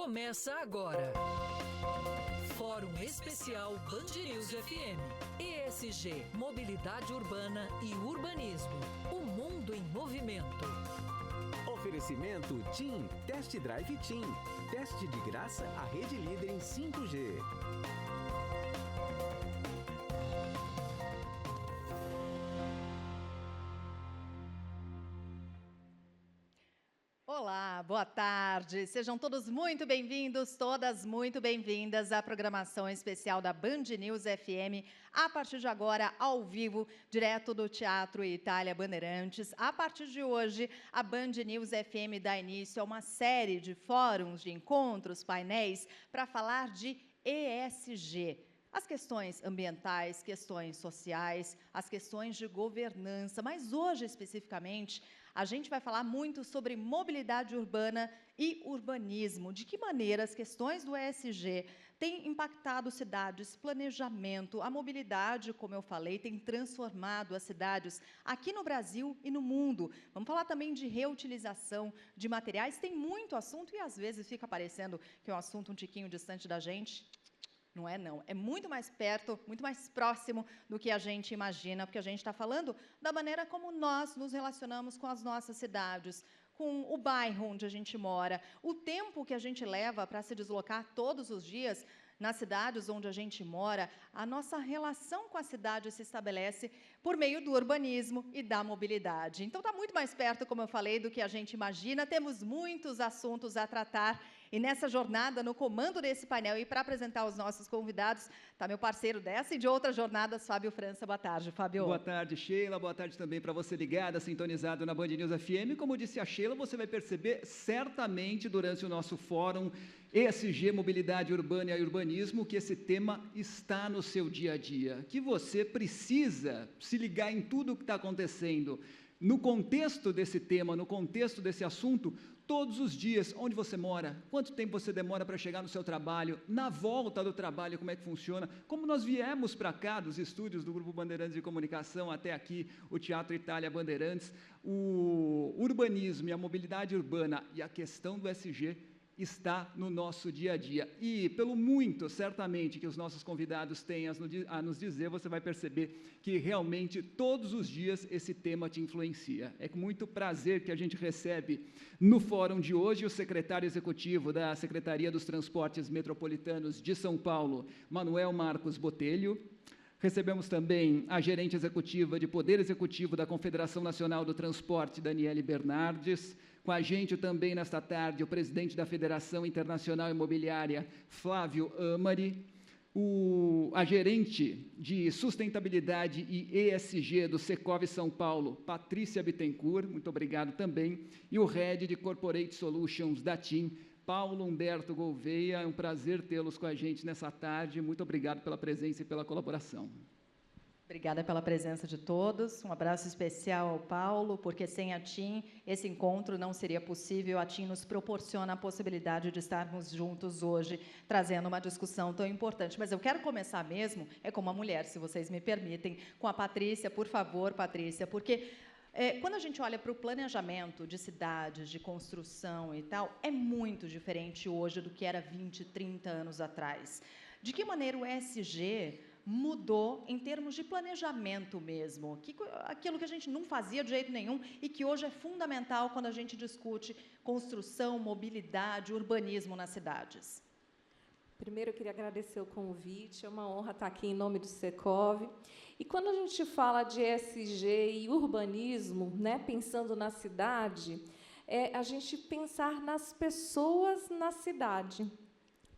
Começa agora. Fórum Especial Band News FM. ESG, Mobilidade Urbana e Urbanismo. O mundo em movimento. Oferecimento TIM, Test Drive TIM. Teste de graça a rede líder em 5G. Olá, boa tarde. Sejam todos muito bem-vindos, todas muito bem-vindas à programação especial da Band News FM, a partir de agora, ao vivo, direto do Teatro Itália Bandeirantes. A partir de hoje, a Band News FM dá início a uma série de fóruns, de encontros, painéis, para falar de ESG. As questões ambientais, questões sociais, as questões de governança, mas hoje, especificamente, a gente vai falar muito sobre mobilidade urbana e urbanismo. De que maneira as questões do ESG têm impactado cidades, planejamento, a mobilidade, como eu falei, tem transformado as cidades aqui no Brasil e no mundo. Vamos falar também de reutilização de materiais. Tem muito assunto e, às vezes, fica parecendo que é um assunto um tiquinho distante da gente. Não é, não. É muito mais perto, muito mais próximo do que a gente imagina, porque a gente está falando da maneira como nós nos relacionamos com as nossas cidades, com o bairro onde a gente mora, o tempo que a gente leva para se deslocar todos os dias nas cidades onde a gente mora. A nossa relação com a cidade se estabelece por meio do urbanismo e da mobilidade. Então, está muito mais perto, como eu falei, do que a gente imagina. Temos muitos assuntos a tratar. E nessa jornada, no comando desse painel, e para apresentar os nossos convidados, está meu parceiro dessa e de outras jornadas, Fábio França. Boa tarde, Fábio. Boa tarde, Sheila. Boa tarde também para você ligada, sintonizado na Band News FM. Como disse a Sheila, você vai perceber certamente durante o nosso fórum ESG, Mobilidade Urbana e Urbanismo, que esse tema está no seu dia a dia, que você precisa se ligar em tudo o que está acontecendo no contexto desse tema, no contexto desse assunto, todos os dias. Onde você mora, quanto tempo você demora para chegar no seu trabalho, na volta do trabalho, como é que funciona, como nós viemos para cá, dos estúdios do Grupo Bandeirantes de Comunicação até aqui, o Teatro Itália Bandeirantes, o urbanismo e a mobilidade urbana e a questão do ESG está no nosso dia a dia. E pelo muito, certamente, que os nossos convidados têm a nos dizer, você vai perceber que realmente todos os dias esse tema te influencia. É com muito prazer que a gente recebe no fórum de hoje o secretário executivo da Secretaria dos Transportes Metropolitanos de São Paulo, Manuel Marcos Botelho. Recebemos também a gerente executiva de Poder Executivo da Confederação Nacional do Transporte, Daniele Bernardes. Com a gente também nesta tarde o presidente da Federação Internacional Imobiliária, Flávio Amari. A gerente de Sustentabilidade e ESG do Secov São Paulo, Patrícia Bittencourt, muito obrigado também. E o Head de Corporate Solutions da TIM, Paulo Humberto Gouveia. É um prazer tê-los com a gente nessa tarde. Muito obrigado pela presença e pela colaboração. Obrigada pela presença de todos. Um abraço especial ao Paulo, porque sem a TIM esse encontro não seria possível. A TIM nos proporciona a possibilidade de estarmos juntos hoje, trazendo uma discussão tão importante. Mas eu quero começar mesmo, com uma mulher, se vocês me permitem, com a Patrícia. Por favor, Patrícia, porque quando a gente olha para o planejamento de cidades, de construção e tal, é muito diferente hoje do que era 20, 30 anos atrás. De que maneira o ESG mudou em termos de planejamento mesmo? Aquilo que a gente não fazia de jeito nenhum e que hoje é fundamental quando a gente discute construção, mobilidade, urbanismo nas cidades. Primeiro, eu queria agradecer o convite, é uma honra estar aqui em nome do Secov. E quando a gente fala de ESG e urbanismo, né, pensando na cidade, a gente pensar nas pessoas na cidade.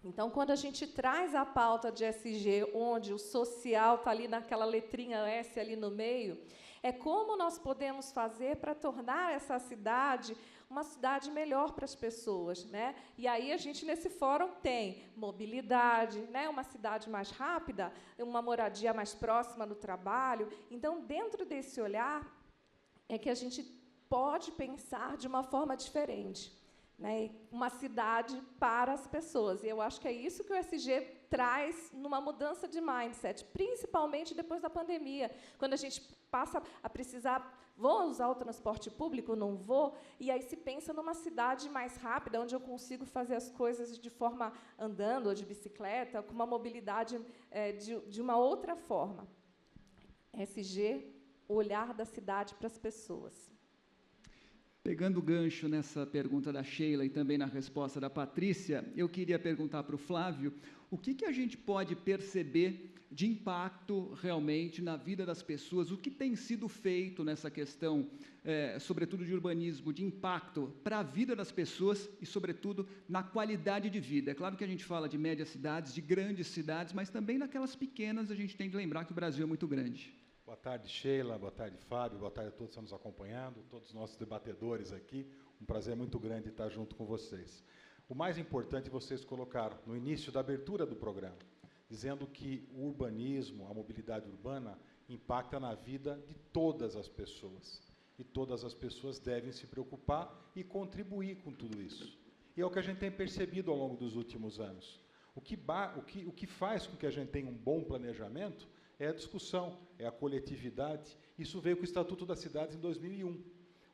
Então, quando a gente traz a pauta de ESG, onde o social está ali naquela letrinha S ali no meio, é como nós podemos fazer para tornar essa cidade uma cidade melhor para as pessoas, né? E aí a gente, nesse fórum, tem mobilidade, né? Uma cidade mais rápida, uma moradia mais próxima do trabalho. Então, dentro desse olhar, é que a gente pode pensar de uma forma diferente. né, uma cidade para as pessoas. E eu acho que é isso que o ESG traz numa mudança de mindset, principalmente depois da pandemia, quando a gente passa a precisar, vou usar o transporte público, não vou, e aí se pensa numa cidade mais rápida, onde eu consigo fazer as coisas de forma andando ou de bicicleta, com uma mobilidade de uma outra forma. ESG, olhar da cidade para as pessoas. Pegando o gancho nessa pergunta da Sheila e também na resposta da Patrícia, eu queria perguntar para o Flávio, o que a gente pode perceber de impacto realmente na vida das pessoas, o que tem sido feito nessa questão, sobretudo de urbanismo, de impacto para a vida das pessoas e, sobretudo, na qualidade de vida. É claro que a gente fala de médias cidades, de grandes cidades, mas também naquelas pequenas a gente tem que lembrar que o Brasil é muito grande. Boa tarde, Sheila, boa tarde, Fábio, boa tarde a todos que estão nos acompanhando, todos os nossos debatedores aqui, um prazer muito grande estar junto com vocês. O mais importante vocês colocaram no início da abertura do programa, dizendo que o urbanismo, a mobilidade urbana, impacta na vida de todas as pessoas. E todas as pessoas devem se preocupar e contribuir com tudo isso. E é o que a gente tem percebido ao longo dos últimos anos. O que faz com que a gente tenha um bom planejamento é a discussão, é a coletividade. Isso veio com o Estatuto das Cidades em 2001,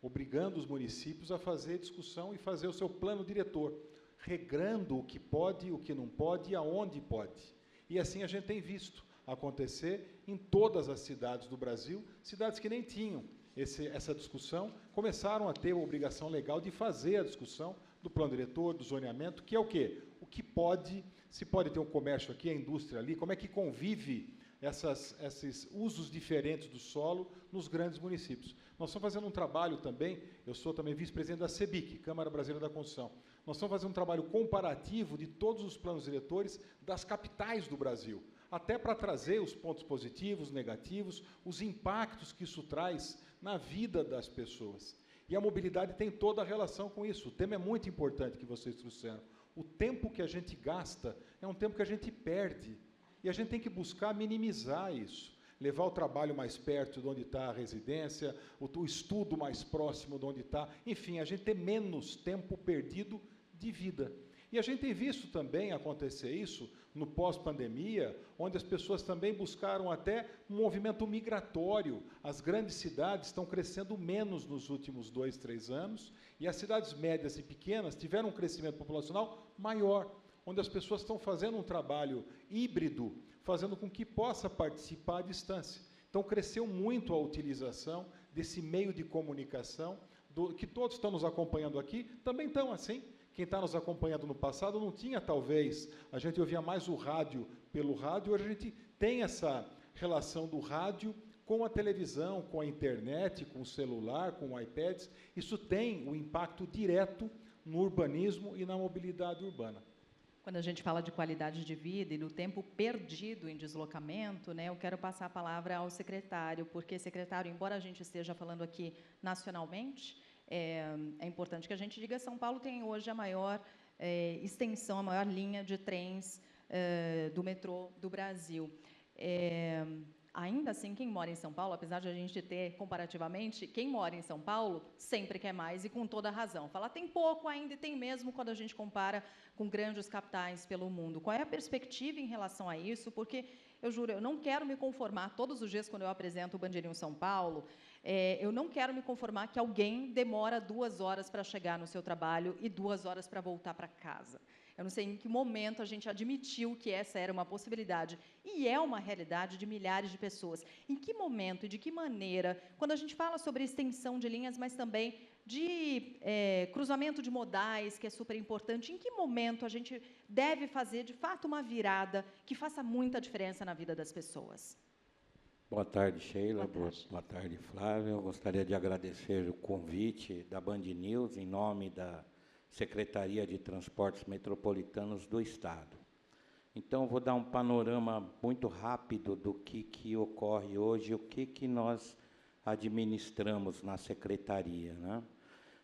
obrigando os municípios a fazer discussão e fazer o seu plano diretor, regrando o que pode, o que não pode e aonde pode. E assim a gente tem visto acontecer em todas as cidades do Brasil, cidades que nem tinham essa discussão, começaram a ter a obrigação legal de fazer a discussão do plano diretor, do zoneamento, que é o quê? O que pode, se pode ter um comércio aqui, a indústria ali, como é que convive esses usos diferentes do solo nos grandes municípios. Nós estamos fazendo um trabalho também, eu sou também vice-presidente da CEBIC, Câmara Brasileira da Construção. Nós estamos fazendo um trabalho comparativo de todos os planos diretores das capitais do Brasil, até para trazer os pontos positivos, negativos, os impactos que isso traz na vida das pessoas. E a mobilidade tem toda a relação com isso. O tema é muito importante que vocês trouxeram. O tempo que a gente gasta é um tempo que a gente perde. E a gente tem que buscar minimizar isso, levar o trabalho mais perto de onde está a residência, o estudo mais próximo de onde está, enfim, a gente ter menos tempo perdido de vida. E a gente tem visto também acontecer isso no pós-pandemia, onde as pessoas também buscaram até um movimento migratório. As grandes cidades estão crescendo menos nos últimos 2, 3 anos, e as cidades médias e pequenas tiveram um crescimento populacional maior, onde as pessoas estão fazendo um trabalho híbrido, fazendo com que possa participar à distância. Então, cresceu muito a utilização desse meio de comunicação, que todos estão nos acompanhando aqui, também estão assim. Quem está nos acompanhando no passado não tinha, talvez, a gente ouvia mais o rádio pelo rádio, hoje a gente tem essa relação do rádio com a televisão, com a internet, com o celular, com o iPads. Isso tem um impacto direto no urbanismo e na mobilidade urbana. Quando a gente fala de qualidade de vida e do tempo perdido em deslocamento, né, eu quero passar a palavra ao secretário, porque, secretário, embora a gente esteja falando aqui nacionalmente, é importante que a gente diga, São Paulo tem hoje a maior extensão, a maior linha de trens do metrô do Brasil. Ainda assim, quem mora em São Paulo, apesar de a gente ter, comparativamente, quem mora em São Paulo sempre quer mais e com toda razão. Fala, tem pouco ainda e tem mesmo quando a gente compara com grandes capitais pelo mundo. Qual é a perspectiva em relação a isso? Porque, eu juro, eu não quero me conformar, todos os dias quando eu apresento o Band News São Paulo, eu não quero me conformar que alguém demora 2 horas para chegar no seu trabalho e 2 horas para voltar para casa. Eu não sei em que momento a gente admitiu que essa era uma possibilidade, e é uma realidade de milhares de pessoas. Em que momento e de que maneira, quando a gente fala sobre extensão de linhas, mas também de cruzamento de modais, que é super importante, em que momento a gente deve fazer, de fato, uma virada que faça muita diferença na vida das pessoas? Boa tarde, Sheila. Boa tarde, Flávio. Eu gostaria de agradecer o convite da Band News em nome da Secretaria de Transportes Metropolitanos do Estado. Então, vou dar um panorama muito rápido do que ocorre hoje, o que nós administramos na Secretaria, né?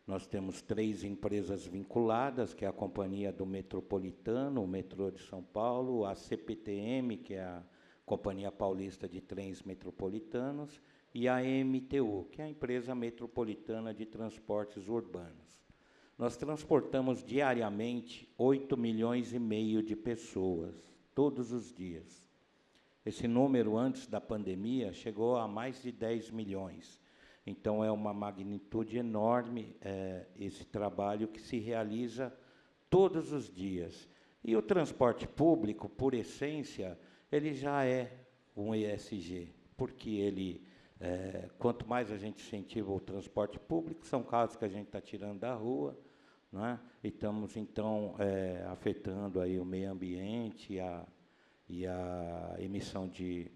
Nós temos 3 empresas vinculadas, que é a Companhia do Metropolitano, o Metrô de São Paulo, a CPTM, que é a Companhia Paulista de Trens Metropolitanos, e a MTU, que é a Empresa Metropolitana de Transportes Urbanos. Nós transportamos diariamente 8,5 milhões de pessoas, todos os dias. Esse número, antes da pandemia, chegou a mais de 10 milhões. Então, é uma magnitude enorme esse trabalho que se realiza todos os dias. E o transporte público, por essência, ele já é um ESG, porque ele, quanto mais a gente incentiva o transporte público, são carros que a gente está tirando da rua, não é? E estamos, então, afetando aí o meio ambiente e a emissão de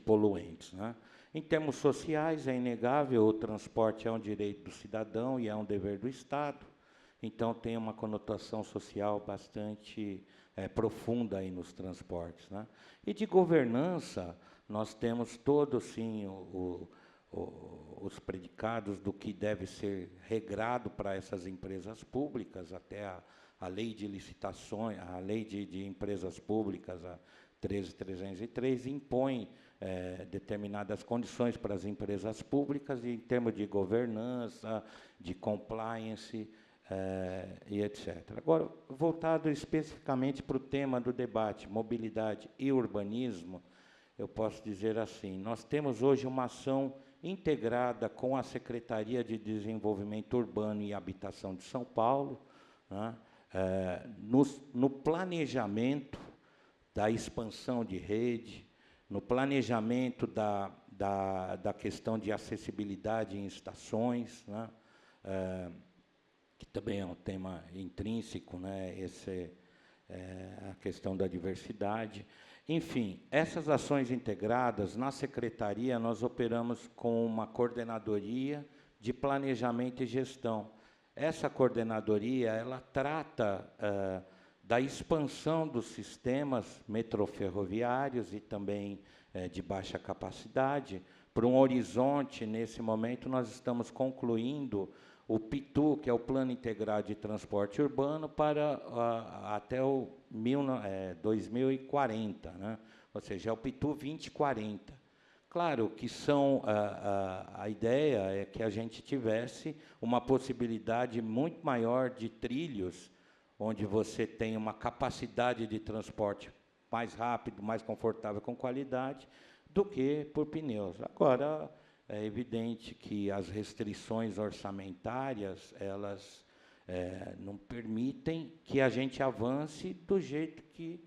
poluentes, né? Em termos sociais, é inegável, o transporte é um direito do cidadão e é um dever do Estado, então tem uma conotação social bastante profunda aí nos transportes, né? E de governança, nós temos todos, sim, os predicados do que deve ser regrado para essas empresas públicas, até a lei de licitações, a lei de empresas públicas, a 13.303, impõe determinadas condições para as empresas públicas em termos de governança, de compliance, e etc. Agora, voltado especificamente para o tema do debate, mobilidade e urbanismo, eu posso dizer assim, nós temos hoje uma ação integrada com a Secretaria de Desenvolvimento Urbano e Habitação de São Paulo, né, no planejamento da expansão de rede, no planejamento da questão de acessibilidade em estações, né, que também é um tema intrínseco, né, a questão da diversidade. Enfim, essas ações integradas, na Secretaria, nós operamos com uma coordenadoria de planejamento e gestão. Essa coordenadoria, ela trata da expansão dos sistemas metroferroviários e também de baixa capacidade. Para um horizonte, nesse momento, nós estamos concluindo o PITU, que é o Plano Integrado de Transporte Urbano, para até o 2040, né? Ou seja, é o PITU 2040. Claro que a ideia é que a gente tivesse uma possibilidade muito maior de trilhos, onde você tem uma capacidade de transporte mais rápido, mais confortável, com qualidade, do que por pneus. Agora, é evidente que as restrições orçamentárias, elas não permitem que a gente avance do jeito que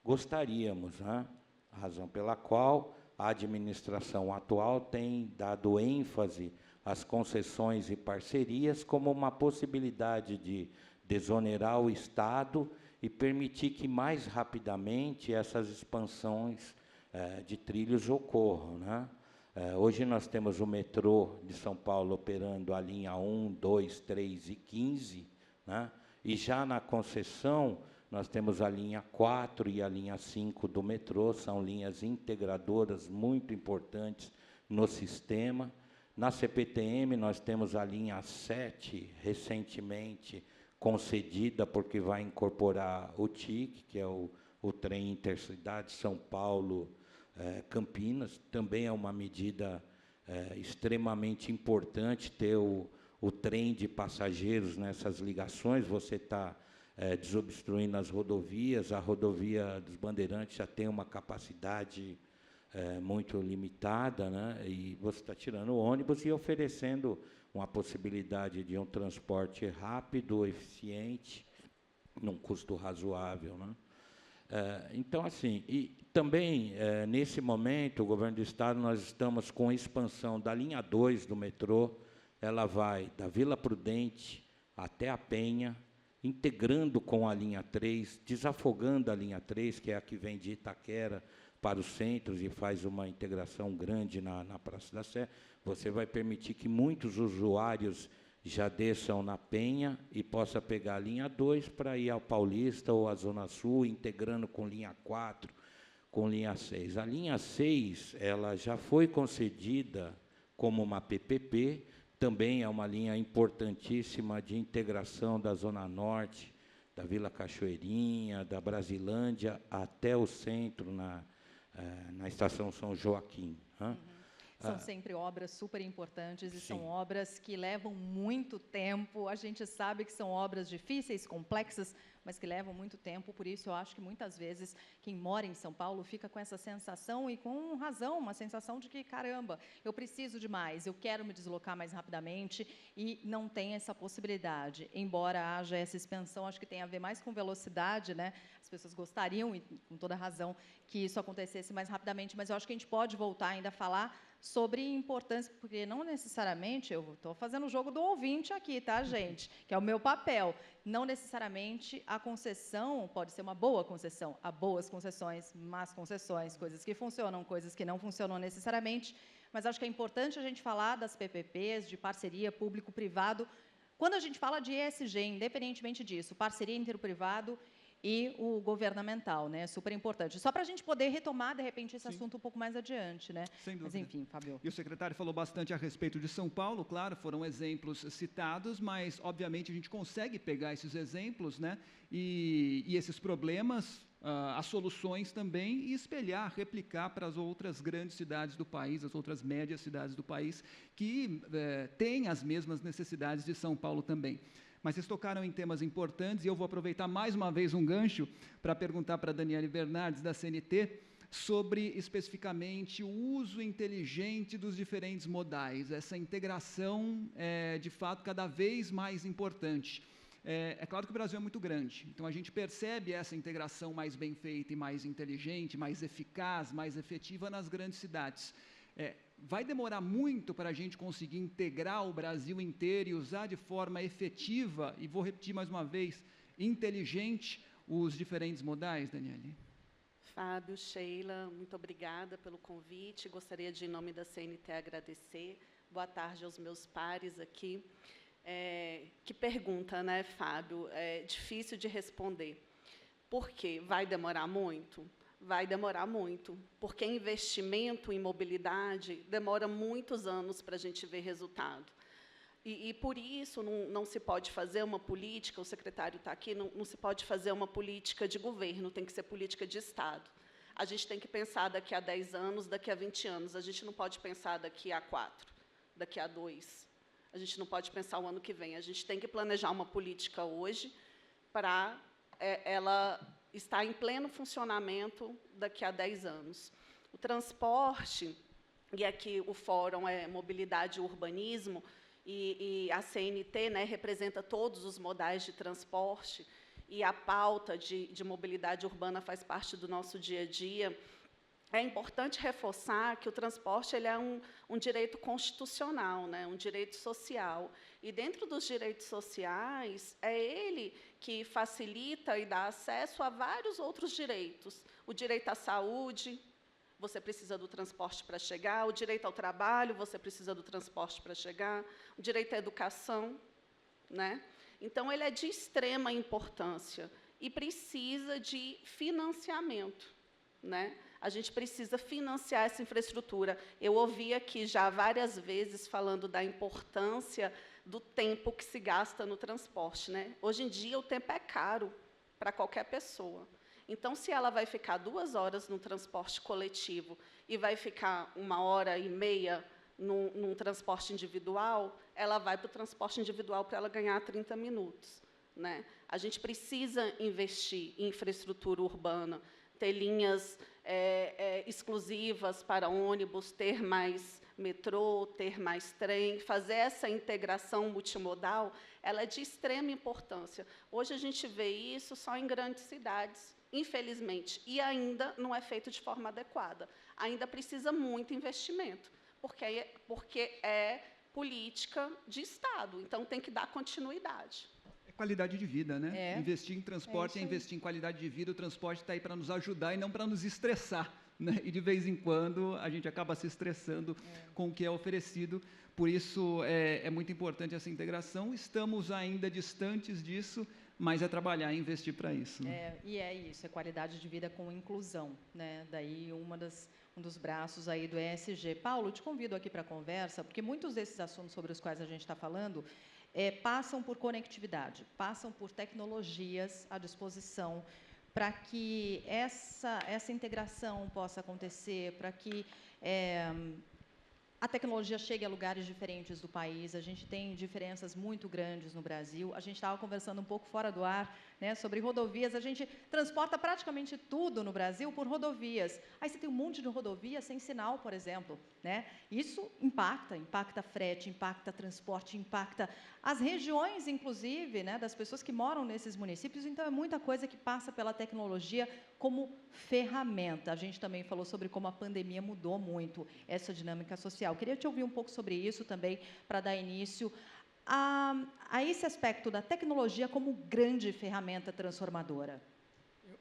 gostaríamos, né? A razão pela qual a administração atual tem dado ênfase às concessões e parcerias como uma possibilidade de desonerar o Estado e permitir que mais rapidamente essas expansões de trilhos ocorram, né? Hoje nós temos o metrô de São Paulo operando a linha 1, 2, 3 e 15, né? E já na concessão nós temos a linha 4 e a linha 5 do metrô, são linhas integradoras muito importantes no sistema. Na CPTM nós temos a linha 7, recentemente concedida, porque vai incorporar o TIC, que é o trem intercidade São Paulo, Campinas. Também é uma medida extremamente importante ter o trem de passageiros nessas ligações. Você está desobstruindo as rodovias, a rodovia dos Bandeirantes já tem uma capacidade muito limitada, né? E você está tirando o ônibus e oferecendo uma possibilidade de um transporte rápido, eficiente, num custo razoável, né? Então, assim, e também, nesse momento, o governo do Estado, nós estamos com a expansão da linha 2 do metrô, ela vai da Vila Prudente até a Penha, integrando com a linha 3, desafogando a linha 3, que é a que vem de Itaquera para os centros e faz uma integração grande na Praça da Sé. Você vai permitir que muitos usuários já desçam na Penha e possa pegar a linha 2 para ir ao Paulista ou à Zona Sul, integrando com linha 4, com linha 6. A linha 6, ela já foi concedida como uma PPP, também é uma linha importantíssima de integração da Zona Norte, da Vila Cachoeirinha, da Brasilândia, até o centro, na Estação São Joaquim, né? São sempre obras super importantes e são obras que levam muito tempo. A gente sabe que são obras difíceis, complexas, mas que levam muito tempo. Por isso, eu acho que muitas vezes quem mora em São Paulo fica com essa sensação, e com razão, uma sensação de que, caramba, eu preciso de mais, eu quero me deslocar mais rapidamente, e não tem essa possibilidade. Embora haja essa expansão, acho que tem a ver mais com velocidade, né? As pessoas gostariam, e com toda razão, que isso acontecesse mais rapidamente, mas eu acho que a gente pode voltar ainda a falar sobre importância, porque não necessariamente, eu estou fazendo o jogo do ouvinte aqui, tá, gente? Que é o meu papel. Não necessariamente a concessão pode ser uma boa concessão. Há boas concessões, más concessões, coisas que funcionam, coisas que não funcionam necessariamente, mas acho que é importante a gente falar das PPPs, de parceria público-privado. Quando a gente fala de ESG, independentemente disso, parceria interprivado e o governamental, né? Super importante. Só para a gente poder retomar, de repente, esse assunto um pouco mais adiante, né? Sem dúvida. Mas, enfim, Fábio. E o secretário falou bastante a respeito de São Paulo, claro, foram exemplos citados, mas, obviamente, a gente consegue pegar esses exemplos, né? E esses problemas, as soluções também, e espelhar, replicar para as outras grandes cidades do país, as outras médias cidades do país, que têm as mesmas necessidades de São Paulo também. Mas vocês tocaram em temas importantes, e eu vou aproveitar mais uma vez um gancho para perguntar para a Daniele Bernardes, da CNT, sobre, especificamente, o uso inteligente dos diferentes modais. Essa integração é, de fato, cada vez mais importante. É claro que o Brasil é muito grande, então a gente percebe essa integração mais bem feita e mais inteligente, mais eficaz, mais efetiva nas grandes cidades. Vai demorar muito para a gente conseguir integrar o Brasil inteiro e usar de forma efetiva, e vou repetir mais uma vez, inteligente, os diferentes modais, Daniele? Fábio, Sheila, muito obrigada pelo convite. Gostaria de, em nome da CNT, agradecer. Boa tarde aos meus pares aqui. Que pergunta, né, Fábio? É difícil de responder. Por quê? Vai demorar muito? Vai demorar muito, porque investimento em mobilidade demora muitos anos para a gente ver resultado. E por isso, não se pode fazer uma política, o secretário está aqui, não se pode fazer uma política de governo, tem que ser política de Estado. A gente tem que pensar daqui a 10 anos, daqui a 20 anos, a gente não pode pensar daqui a 4, daqui a 2, a gente não pode pensar o ano que vem, a gente tem que planejar uma política hoje para ela estar em pleno funcionamento daqui a 10 anos. O transporte, e aqui o fórum é Mobilidade e Urbanismo, e a CNT, né, representa todos os modais de transporte, e a pauta de mobilidade urbana faz parte do nosso dia a dia. É importante reforçar que o transporte ele é um direito constitucional, né, um direito social. E, dentro dos direitos sociais, é ele que facilita e dá acesso a vários outros direitos. O direito à saúde, você precisa do transporte para chegar. O direito ao trabalho, você precisa do transporte para chegar. O direito à educação, né? Então, ele é de extrema importância e precisa de financiamento, né? A gente precisa financiar essa infraestrutura. Eu ouvi aqui já várias vezes falando da importância do tempo que se gasta no transporte, né? Hoje em dia, o tempo é caro para qualquer pessoa. Então, se ela vai ficar 2 horas no transporte coletivo e vai ficar 1h30 num transporte individual, ela vai para o transporte individual para ela ganhar 30 minutos, né? A gente precisa investir em infraestrutura urbana, ter linhas exclusivas para ônibus, ter mais metrô, ter mais trem, fazer essa integração multimodal, ela é de extrema importância. Hoje a gente vê isso só em grandes cidades, infelizmente, e ainda não é feito de forma adequada. Ainda precisa muito investimento, porque é política de Estado, então tem que dar continuidade. Qualidade de vida, né? Investir em transporte é investir em qualidade de vida. O transporte está aí para nos ajudar e não para nos estressar, né? E, de vez em quando, a gente acaba se estressando com o que é oferecido. Por isso, é muito importante essa integração. Estamos ainda distantes disso, mas é trabalhar e investir para isso. Né? E é isso, é qualidade de vida com inclusão, né? Daí um dos braços aí do ESG. Paulo, te convido aqui para a conversa, porque muitos desses assuntos sobre os quais a gente está falando passam por conectividade, passam por tecnologias à disposição para que essa integração possa acontecer, para que a tecnologia chegue a lugares diferentes do país. A gente tem diferenças muito grandes no Brasil. A gente estava conversando um pouco fora do ar, né, sobre rodovias. A gente transporta praticamente tudo no Brasil por rodovias. Aí você tem um monte de rodovia sem sinal, por exemplo, né? Isso impacta frete, impacta transporte, impacta as regiões, inclusive, né, das pessoas que moram nesses municípios. Então, é muita coisa que passa pela tecnologia como ferramenta. A gente também falou sobre como a pandemia mudou muito essa dinâmica social. Queria te ouvir um pouco sobre isso também, para dar início a esse aspecto da tecnologia como grande ferramenta transformadora.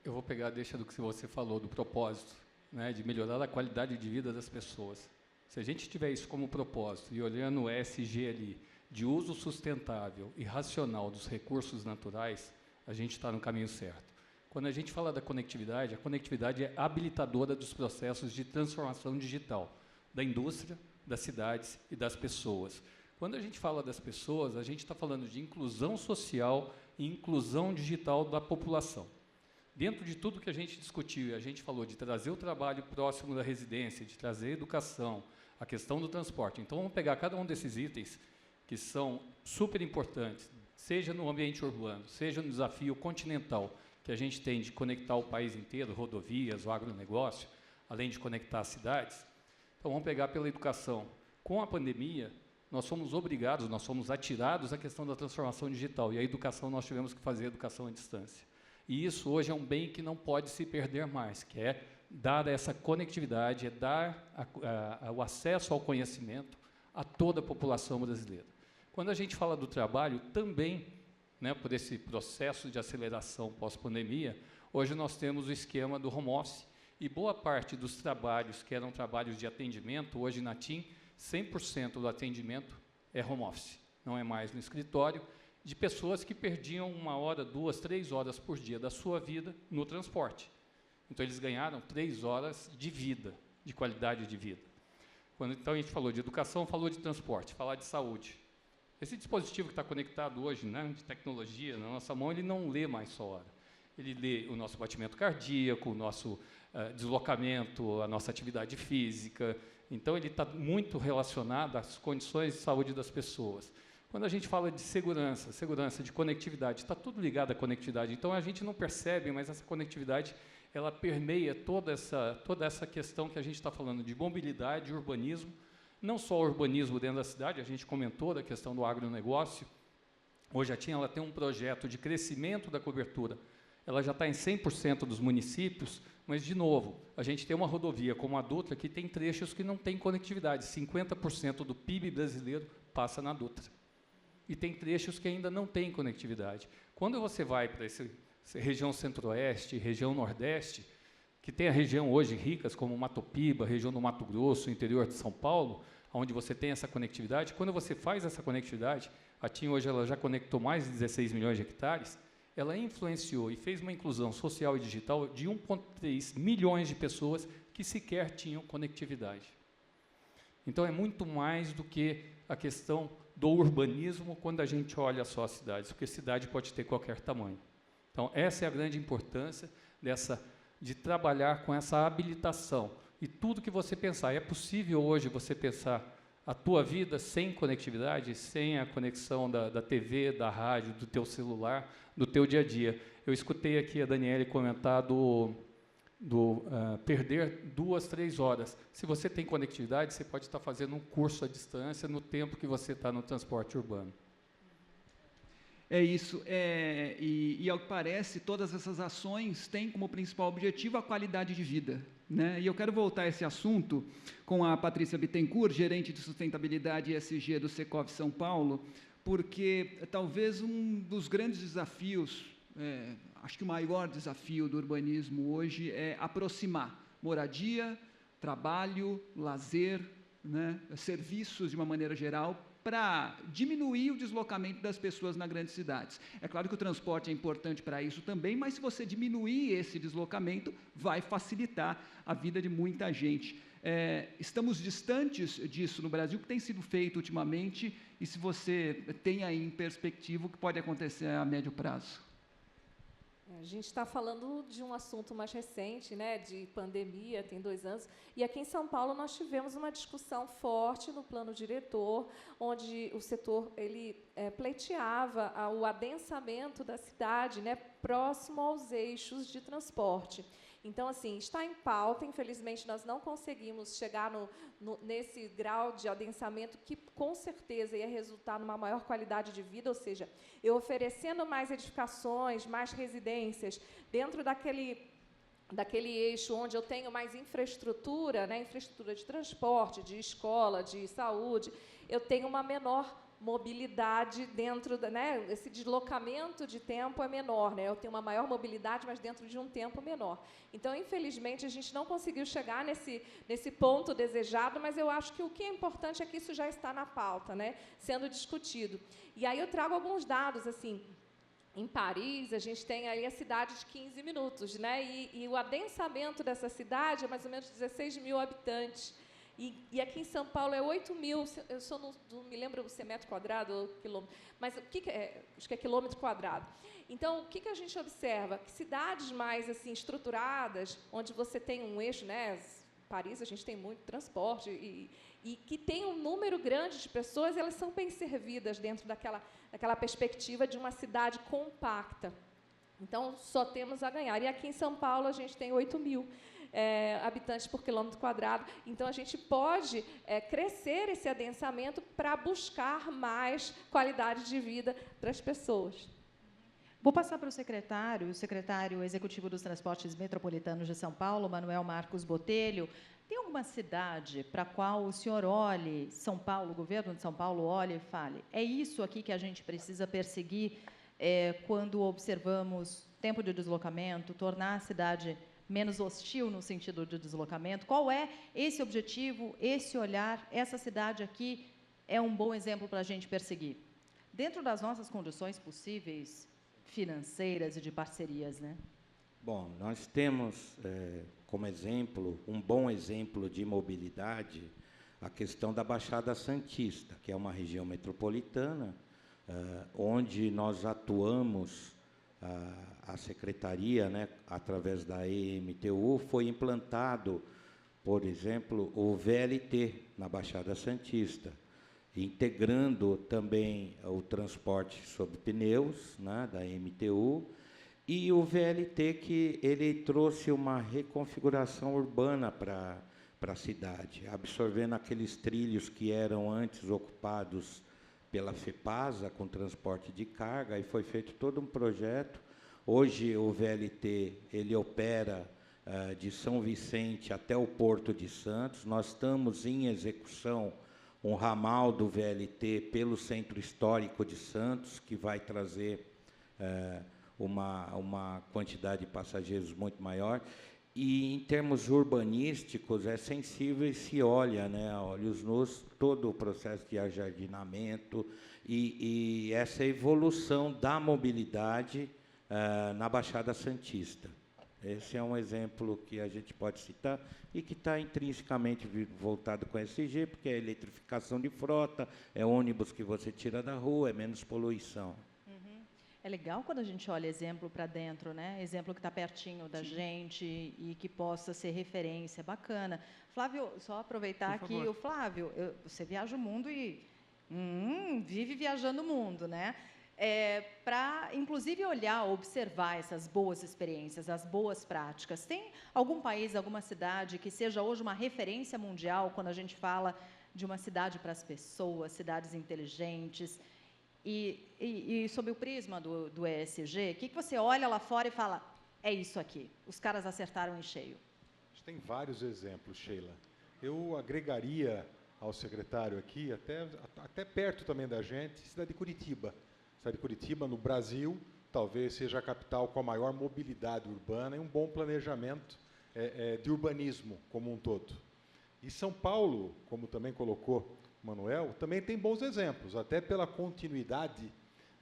Eu vou pegar a deixa do que você falou, do propósito, né, de melhorar a qualidade de vida das pessoas. Se a gente tiver isso como propósito e olhando o ESG ali, de uso sustentável e racional dos recursos naturais, a gente está no caminho certo. Quando a gente fala da conectividade, a conectividade é habilitadora dos processos de transformação digital da indústria, das cidades e das pessoas. Quando a gente fala das pessoas, a gente está falando de inclusão social e inclusão digital da população. Dentro de tudo que a gente discutiu, a gente falou de trazer o trabalho próximo da residência, de trazer a educação, a questão do transporte. Então, vamos pegar cada um desses itens que são super importantes, seja no ambiente urbano, seja no desafio continental, que a gente tem de conectar o país inteiro, rodovias, o agronegócio, além de conectar as cidades. Então, vamos pegar pela educação. Com a pandemia, nós fomos obrigados, nós fomos atirados à questão da transformação digital, e a educação, nós tivemos que fazer a educação à distância. E isso hoje é um bem que não pode se perder mais, que é dar essa conectividade, é dar o acesso ao conhecimento a toda a população brasileira. Quando a gente fala do trabalho, também, né, por esse processo de aceleração pós-pandemia, hoje nós temos o esquema do home office, e boa parte dos trabalhos que eram trabalhos de atendimento, hoje na TIM, 100% do atendimento é home office, não é mais no escritório, de pessoas que perdiam 1 hora, 2, 3 horas por dia da sua vida no transporte. Então, eles ganharam 3 horas de vida, de qualidade de vida. Então, a gente falou de educação, falou de transporte, falar de saúde. Esse dispositivo que está conectado hoje, né, de tecnologia, na nossa mão, ele não lê mais só hora. Ele lê o nosso batimento cardíaco, o nosso deslocamento, a nossa atividade física. Então, ele está muito relacionado às condições de saúde das pessoas. Quando a gente fala de segurança de conectividade, está tudo ligado à conectividade. Então, a gente não percebe, mas essa conectividade, ela permeia toda essa questão que a gente está falando de mobilidade, urbanismo, não só o urbanismo dentro da cidade, a gente comentou da questão do agronegócio. Hoje a TIM ela tem um projeto de crescimento da cobertura. Ela já está em 100% dos municípios, mas, de novo, a gente tem uma rodovia como a Dutra que tem trechos que não tem conectividade. 50% do PIB brasileiro passa na Dutra. E tem trechos que ainda não têm conectividade. Quando você vai para essa região centro-oeste, região nordeste, que tem a região hoje ricas como Mato Piba, região do Mato Grosso, interior de São Paulo, onde você tem essa conectividade, quando você faz essa conectividade, a TIM hoje ela já conectou mais de 16 milhões de hectares, ela influenciou e fez uma inclusão social e digital de 1,3 milhões de pessoas que sequer tinham conectividade. Então, é muito mais do que a questão do urbanismo quando a gente olha só as cidades, porque cidade pode ter qualquer tamanho. Então, essa é a grande importância de trabalhar com essa habilitação. E tudo que você pensar, é possível hoje você pensar a tua vida sem conectividade, sem a conexão da TV, da rádio, do teu celular, do teu dia a dia. Eu escutei aqui a Daniele comentar perder 2, 3 horas. Se você tem conectividade, você pode estar fazendo um curso à distância no tempo que você está no transporte urbano. É isso, e ao que parece, todas essas ações têm como principal objetivo a qualidade de vida, né? E eu quero voltar a esse assunto com a Patrícia Bittencourt, gerente de sustentabilidade e ESG do Secov São Paulo, porque talvez um dos grandes desafios, acho que o maior desafio do urbanismo hoje é aproximar moradia, trabalho, lazer, né, serviços de uma maneira geral, para diminuir o deslocamento das pessoas nas grandes cidades. É claro que o transporte é importante para isso também, mas se você diminuir esse deslocamento, vai facilitar a vida de muita gente. Estamos distantes disso no Brasil, o que tem sido feito ultimamente, e se você tem aí em perspectiva o que pode acontecer a médio prazo? A gente está falando de um assunto mais recente, né, de pandemia, tem 2 anos, e aqui em São Paulo nós tivemos uma discussão forte no plano diretor, onde o setor pleiteava o adensamento da cidade, né, próximo aos eixos de transporte. Então, assim, está em pauta, infelizmente nós não conseguimos chegar nesse grau de adensamento que, com certeza, ia resultar numa maior qualidade de vida, ou seja, eu oferecendo mais edificações, mais residências, dentro daquele eixo onde eu tenho mais infraestrutura, né, infraestrutura de transporte, de escola, de saúde, eu tenho uma menor mobilidade dentro né, esse deslocamento de tempo é menor, né? Eu tenho uma maior mobilidade, mas dentro de um tempo menor. Então, infelizmente, a gente não conseguiu chegar nesse ponto desejado, mas eu acho que o que é importante é que isso já está na pauta, né, sendo discutido. E aí eu trago alguns dados, assim. Em Paris, a gente tem ali a cidade de 15 minutos, né? E o adensamento dessa cidade é mais ou menos 16 mil habitantes. E aqui em São Paulo é 8 mil, eu só não me lembro se é metro quadrado ou quilômetro, mas o que acho que é quilômetro quadrado. Então, o que a gente observa? Que cidades mais assim, estruturadas, onde você tem um eixo, né? Paris, a gente tem muito transporte, e que tem um número grande de pessoas, elas são bem servidas dentro daquela perspectiva de uma cidade compacta. Então, só temos a ganhar. E aqui em São Paulo, a gente tem 8 mil. Habitantes por quilômetro quadrado. Então, a gente pode crescer esse adensamento para buscar mais qualidade de vida para as pessoas. Vou passar para o secretário executivo dos Transportes Metropolitanos de São Paulo, Manuel Marcos Botelho. Tem alguma cidade para a qual o senhor olhe, São Paulo, o governo de São Paulo olhe e fale, é isso aqui que a gente precisa perseguir quando observamos tempo de deslocamento, tornar a cidade menos hostil no sentido de deslocamento? Qual é esse objetivo, esse olhar? Essa cidade aqui é um bom exemplo para a gente perseguir, dentro das nossas condições possíveis, financeiras e de parcerias, né? Bom, nós temos como exemplo, um bom exemplo de mobilidade, a questão da Baixada Santista, que é uma região metropolitana, onde nós atuamos. A secretaria, né, através da EMTU, foi implantado, por exemplo, o VLT na Baixada Santista, integrando também o transporte sob pneus, né, da EMTU, e o VLT que ele trouxe uma reconfiguração urbana para a cidade, absorvendo aqueles trilhos que eram antes ocupados pela FEPASA, com transporte de carga, e foi feito todo um projeto. Hoje, o VLT ele opera de São Vicente até o Porto de Santos. Nós estamos em execução um ramal do VLT pelo Centro Histórico de Santos, que vai trazer uma quantidade de passageiros muito maior. E, em termos urbanísticos, é sensível e se olha, né, a olhos nus, todo o processo de ajardinamento e essa evolução da mobilidade na Baixada Santista. Esse é um exemplo que a gente pode citar e que está intrinsecamente voltado com a ESG, porque é eletrificação de frota, é ônibus que você tira da rua, é menos poluição. É legal quando a gente olha exemplo para dentro, né? Exemplo que está pertinho da gente e que possa ser referência. Bacana. Flávio, só aproveitar aqui, o Flávio, você viaja o mundo e vive viajando o mundo, né? Para, inclusive, olhar, observar essas boas experiências, as boas práticas. Tem algum país, alguma cidade que seja hoje uma referência mundial quando a gente fala de uma cidade para as pessoas, cidades inteligentes? E sob o prisma do ESG, o que você olha lá fora e fala, é isso aqui, os caras acertaram em cheio? Tem vários exemplos, Sheila. Eu agregaria ao secretário aqui, até perto também da gente, cidade de Curitiba. Cidade de Curitiba, no Brasil, talvez seja a capital com a maior mobilidade urbana e um bom planejamento de urbanismo como um todo. E São Paulo, como também colocou Manuel, também tem bons exemplos, até pela continuidade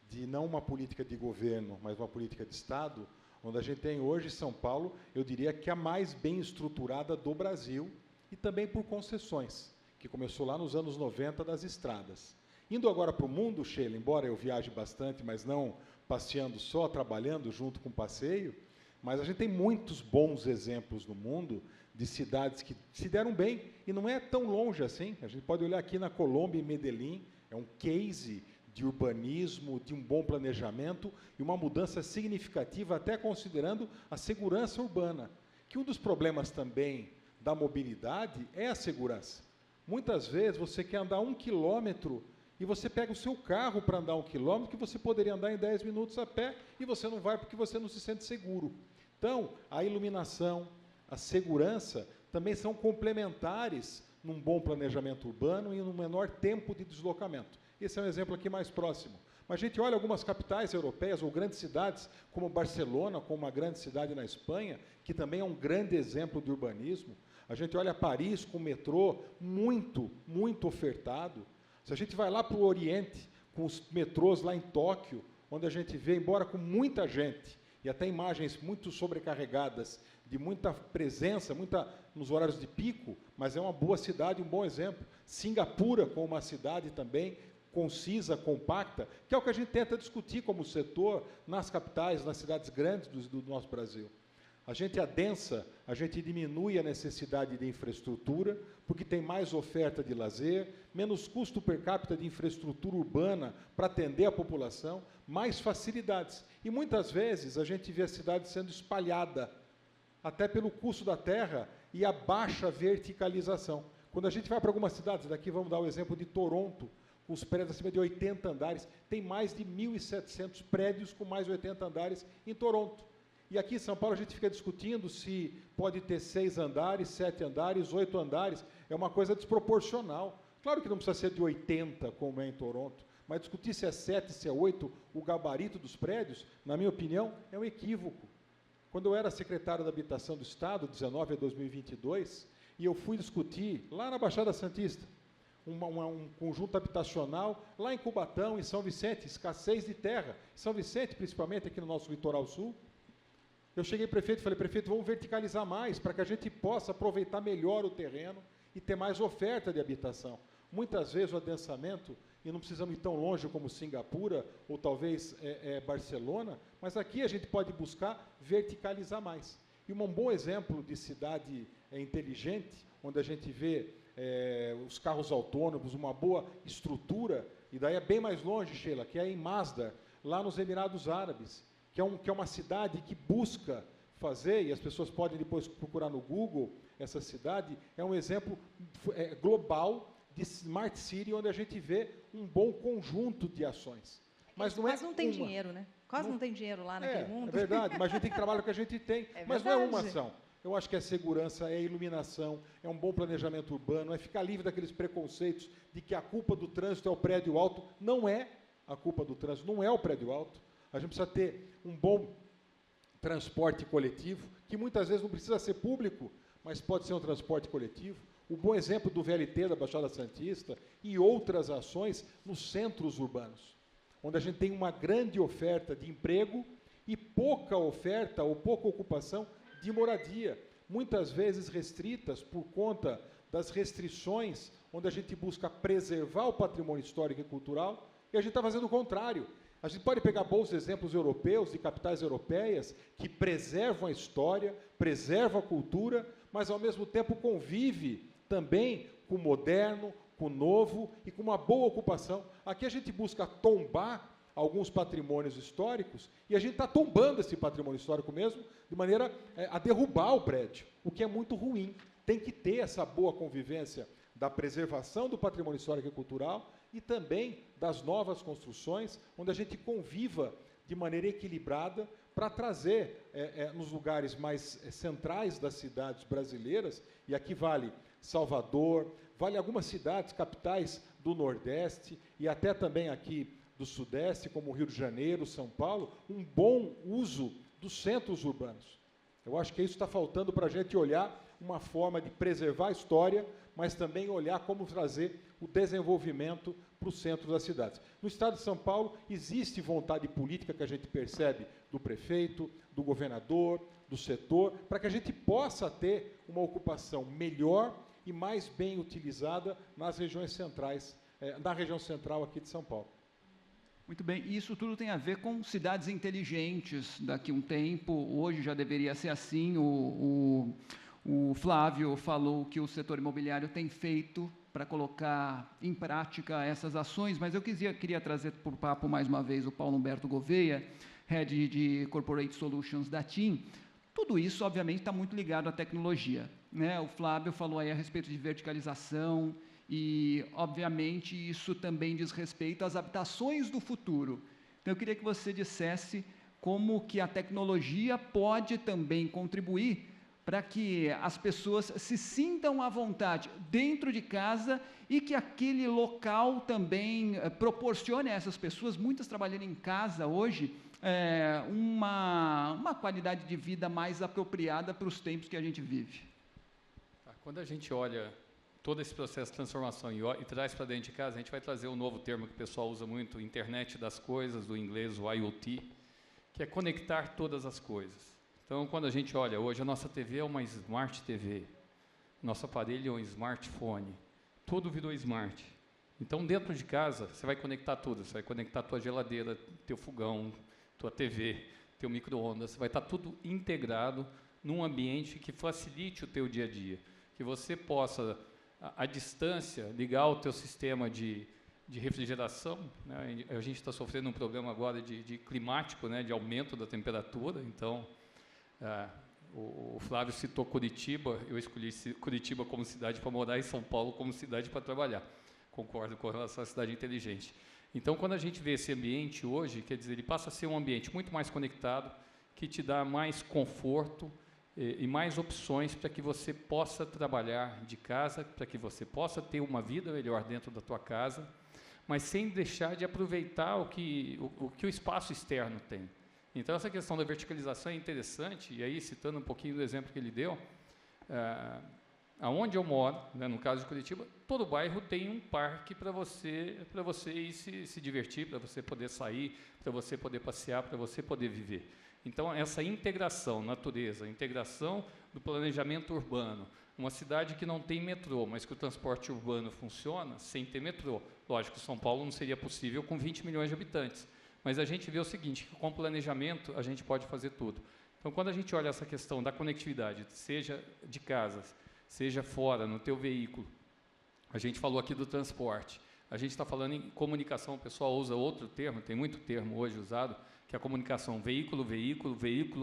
de não uma política de governo, mas uma política de Estado, onde a gente tem hoje São Paulo, eu diria que a mais bem estruturada do Brasil, e também por concessões, que começou lá nos anos 90 das estradas. Indo agora para o mundo, Sheila, embora eu viaje bastante, mas não passeando só, trabalhando junto com o passeio, mas a gente tem muitos bons exemplos no mundo de cidades que se deram bem, e não é tão longe assim. A gente pode olhar aqui na Colômbia, em Medellín, é um case de urbanismo, de um bom planejamento e uma mudança significativa, até considerando a segurança urbana, que um dos problemas também da mobilidade é a segurança. Muitas vezes você quer andar 1 quilômetro e você pega o seu carro para andar 1 quilômetro, que você poderia andar em 10 minutos a pé, e você não vai porque você não se sente seguro. Então, a iluminação, a segurança também são complementares num bom planejamento urbano e num menor tempo de deslocamento. Esse é um exemplo aqui mais próximo. Mas a gente olha algumas capitais europeias ou grandes cidades, como Barcelona, como uma grande cidade na Espanha, que também é um grande exemplo de urbanismo. A gente olha Paris com o metrô muito, muito ofertado. Se a gente vai lá para o Oriente, com os metrôs lá em Tóquio, onde a gente vê, embora com muita gente, e até imagens muito sobrecarregadas, de muita presença, muita nos horários de pico, mas é uma boa cidade, um bom exemplo. Singapura, com uma cidade também concisa, compacta, que é o que a gente tenta discutir como setor nas capitais, nas cidades grandes do nosso Brasil. A gente adensa, a gente diminui a necessidade de infraestrutura, porque tem mais oferta de lazer, menos custo per capita de infraestrutura urbana para atender a população, mais facilidades. E muitas vezes a gente vê a cidade sendo espalhada, até pelo custo da terra e a baixa verticalização. Quando a gente vai para algumas cidades, daqui vamos dar o exemplo de Toronto, com os prédios acima de 80 andares, tem mais de 1.700 prédios com mais de 80 andares em Toronto. E aqui em São Paulo a gente fica discutindo se pode ter 6 andares, 7 andares, 8 andares. É uma coisa desproporcional. Claro que não precisa ser de 80, como é em Toronto, mas discutir se é 7, se é 8, o gabarito dos prédios, na minha opinião, é um equívoco. Quando eu era secretário da Habitação do Estado, 19 a 2022, e eu fui discutir, lá na Baixada Santista, um conjunto habitacional, lá em Cubatão, em São Vicente, escassez de terra, São Vicente, principalmente aqui no nosso litoral sul. Eu cheguei prefeito e falei, prefeito, vamos verticalizar mais, para que a gente possa aproveitar melhor o terreno e ter mais oferta de habitação. Muitas vezes o adensamento, e não precisamos ir tão longe como Singapura, ou talvez Barcelona, mas aqui a gente pode buscar verticalizar mais. E um bom exemplo de cidade inteligente, onde a gente vê os carros autônomos, uma boa estrutura, e daí é bem mais longe, Sheila, que é em Masdar, lá nos Emirados Árabes, que é uma cidade que busca fazer, e as pessoas podem depois procurar no Google, essa cidade é um exemplo global de Smart City, onde a gente vê um bom conjunto de ações. Mas não tem dinheiro, né? Quase não tem dinheiro lá naquele mundo. É verdade, mas a gente tem que trabalhar o que a gente tem. Mas não é uma ação. Eu acho que é segurança, é iluminação, é um bom planejamento urbano, é ficar livre daqueles preconceitos de que a culpa do trânsito é o prédio alto. Não é a culpa do trânsito, não é o prédio alto. A gente precisa ter um bom transporte coletivo, que muitas vezes não precisa ser público, mas pode ser um transporte coletivo. O bom exemplo do VLT da Baixada Santista e outras ações nos centros urbanos, onde a gente tem uma grande oferta de emprego e pouca oferta ou pouca ocupação de moradia, muitas vezes restritas por conta das restrições, onde a gente busca preservar o patrimônio histórico e cultural, e a gente está fazendo o contrário. A gente pode pegar bons exemplos europeus, de capitais europeias, que preservam a história, preservam a cultura, mas, ao mesmo tempo, convive também com o moderno, com o novo e com uma boa ocupação. Aqui a gente busca tombar alguns patrimônios históricos, e a gente está tombando esse patrimônio histórico mesmo, de maneira a derrubar o prédio, o que é muito ruim. Tem que ter essa boa convivência da preservação do patrimônio histórico e cultural e também das novas construções, onde a gente conviva de maneira equilibrada para trazer nos lugares mais centrais das cidades brasileiras, e aqui vale Salvador, vale algumas cidades, capitais do Nordeste e até também aqui do Sudeste, como Rio de Janeiro, São Paulo, um bom uso dos centros urbanos. Eu acho que isso está faltando para a gente olhar uma forma de preservar a história, mas também olhar como trazer o desenvolvimento para o centro das cidades. No estado de São Paulo, existe vontade política que a gente percebe do prefeito, do governador, do setor, para que a gente possa ter uma ocupação melhor e mais bem utilizada nas regiões centrais, na região central aqui de São Paulo. Muito bem, e isso tudo tem a ver com cidades inteligentes daqui a um tempo. Hoje já deveria ser assim. O Flávio falou que o setor imobiliário tem feito para colocar em prática essas ações, mas eu queria trazer para o papo mais uma vez o Paulo Humberto Gouveia, Head de Corporate Solutions da TIM. Tudo isso, obviamente, está muito ligado à tecnologia, né? O Flávio falou aí a respeito de verticalização e, obviamente, isso também diz respeito às habitações do futuro. Então, eu queria que você dissesse como que a tecnologia pode também contribuir para que as pessoas se sintam à vontade dentro de casa e que aquele local também proporcione a essas pessoas, muitas trabalhando em casa hoje, uma qualidade de vida mais apropriada para os tempos que a gente vive. Quando a gente olha todo esse processo de transformação e traz para dentro de casa, a gente vai trazer um novo termo que o pessoal usa muito, internet das coisas, do inglês, o IoT, que é conectar todas as coisas. Então, quando a gente olha, hoje a nossa TV é uma Smart TV, nosso aparelho é um smartphone, tudo virou smart. Então, dentro de casa, você vai conectar tudo, você vai conectar tua geladeira, teu fogão, tua TV, teu micro-ondas, vai estar tudo integrado num ambiente que facilite o teu dia a dia, que você possa, à distância, ligar o teu sistema de refrigeração, né? A gente está sofrendo um problema agora de climático, né? De aumento da temperatura, então, o Flávio citou Curitiba, eu escolhi Curitiba como cidade para morar e São Paulo como cidade para trabalhar. Concordo com relação à cidade inteligente. Então, quando a gente vê esse ambiente hoje, quer dizer, ele passa a ser um ambiente muito mais conectado, que te dá mais conforto e mais opções para que você possa trabalhar de casa, para que você possa ter uma vida melhor dentro da tua casa, mas sem deixar de aproveitar o que o espaço externo tem. Então, essa questão da verticalização é interessante, e aí, citando um pouquinho do exemplo que ele deu, aonde eu moro, né, no caso de Curitiba, todo bairro tem um parque para você ir se divertir, para você poder sair, para você poder passear, para você poder viver. Então, essa integração, natureza, integração do planejamento urbano, uma cidade que não tem metrô, mas que o transporte urbano funciona sem ter metrô. Lógico, São Paulo não seria possível com 20 milhões de habitantes, mas a gente vê o seguinte, que com planejamento a gente pode fazer tudo. Então, quando a gente olha essa questão da conectividade, seja de casas, seja fora, no teu veículo, a gente falou aqui do transporte, a gente está falando em comunicação, o pessoal usa outro termo, tem muito termo hoje usado, que é a comunicação veículo,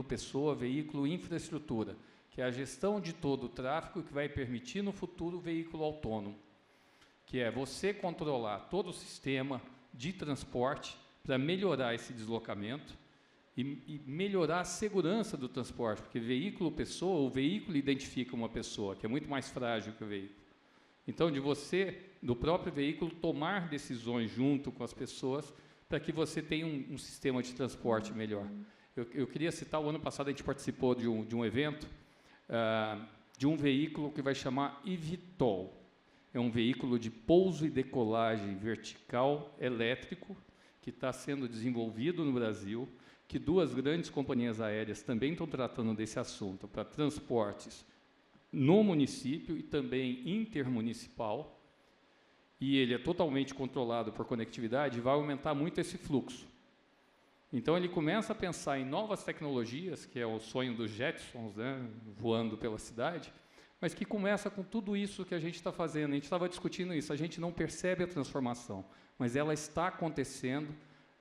pessoa, veículo, infraestrutura, que é a gestão de todo o tráfego que vai permitir no futuro o veículo autônomo, que é você controlar todo o sistema de transporte para melhorar esse deslocamento e melhorar a segurança do transporte, porque veículo-pessoa, o veículo identifica uma pessoa, que é muito mais frágil que o veículo. Então, de você, do próprio veículo, tomar decisões junto com as pessoas para que você tenha um sistema de transporte melhor. Eu queria citar, o ano passado a gente participou de um evento, de um veículo que vai chamar eVTOL. É um veículo de pouso e decolagem vertical elétrico, que está sendo desenvolvido no Brasil, que duas grandes companhias aéreas também estão tratando desse assunto, para transportes no município e também intermunicipal, e ele é totalmente controlado por conectividade e vai aumentar muito esse fluxo. Então, ele começa a pensar em novas tecnologias, que é o sonho dos Jetsons, né, voando pela cidade, mas que começa com tudo isso que a gente está fazendo. A gente estava discutindo isso, a gente não percebe a transformação, mas ela está acontecendo,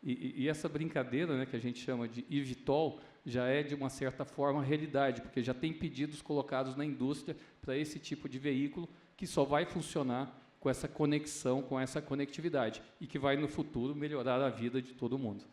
e essa brincadeira, né, que a gente chama de eVTOL, já é, de uma certa forma, realidade, porque já tem pedidos colocados na indústria para esse tipo de veículo, que só vai funcionar com essa conexão, com essa conectividade, e que vai, no futuro, melhorar a vida de todo mundo.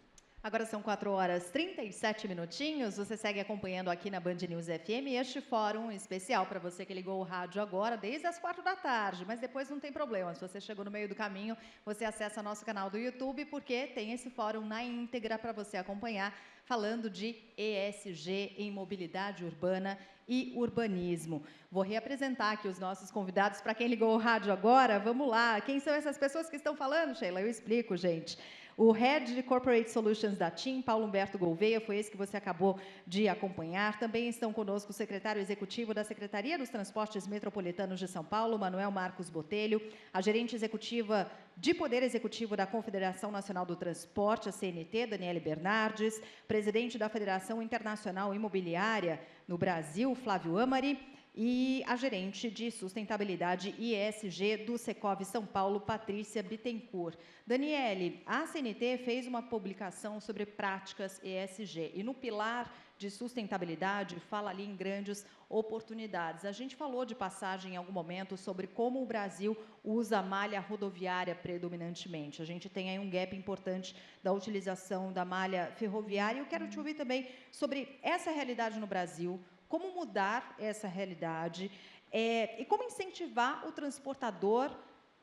Agora são 4h37. Você segue acompanhando aqui na Band News FM este fórum especial para você que ligou o rádio agora desde as 4h, mas depois não tem problema. Se você chegou no meio do caminho, você acessa nosso canal do YouTube, porque tem esse fórum na íntegra para você acompanhar, falando de ESG em mobilidade urbana e urbanismo. Vou reapresentar aqui os nossos convidados para quem ligou o rádio agora. Vamos lá. Quem são essas pessoas que estão falando, Sheila? Eu explico, gente. O Head de Corporate Solutions da TIM, Paulo Humberto Gouveia, foi esse que você acabou de acompanhar. Também estão conosco o secretário executivo da Secretaria dos Transportes Metropolitanos de São Paulo, Manuel Marcos Botelho, a gerente executiva de Poder Executivo da Confederação Nacional do Transporte, a CNT, Daniele Bernardes, presidente da Federação Internacional Imobiliária no Brasil, Flávio Amari, e a gerente de sustentabilidade ESG do Secov São Paulo, Patrícia Bittencourt. Daniele, a CNT fez uma publicação sobre práticas ESG e no pilar de sustentabilidade fala ali em grandes oportunidades. A gente falou de passagem em algum momento sobre como o Brasil usa a malha rodoviária predominantemente. A gente tem aí um gap importante da utilização da malha ferroviária. Eu quero te ouvir também sobre essa realidade no Brasil, como mudar essa realidade e como incentivar o transportador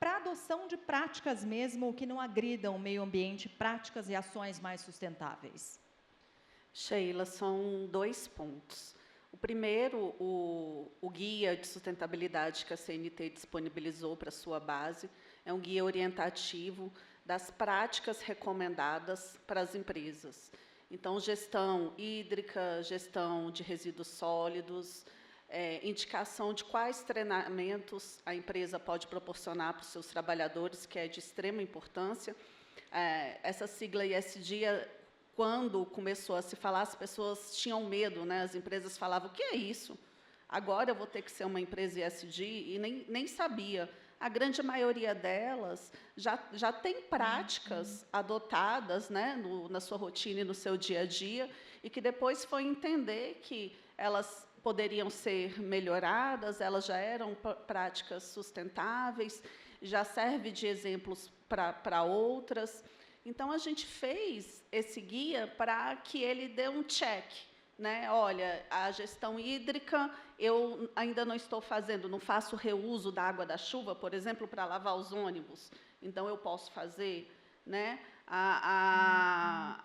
para a adoção de práticas mesmo que não agridam o meio ambiente, práticas e ações mais sustentáveis. Sheila, são 2 pontos. O primeiro, o guia de sustentabilidade que a CNT disponibilizou para a sua base, é um guia orientativo das práticas recomendadas para as empresas. Então, gestão hídrica, gestão de resíduos sólidos, indicação de quais treinamentos a empresa pode proporcionar para os seus trabalhadores, que é de extrema importância. Essa sigla ESG, quando começou a se falar, as pessoas tinham medo, né? As empresas falavam, o que é isso? Agora eu vou ter que ser uma empresa ESG, e nem sabia. A grande maioria delas já tem práticas adotadas, né, na sua rotina e no seu dia a dia, e que depois foi entender que elas poderiam ser melhoradas, elas já eram práticas sustentáveis, já serve de exemplos para outras. Então, a gente fez esse guia para que ele dê um check, né? Olha, a gestão hídrica, eu ainda não estou fazendo, não faço reuso da água da chuva, por exemplo, para lavar os ônibus, então eu posso fazer, né? A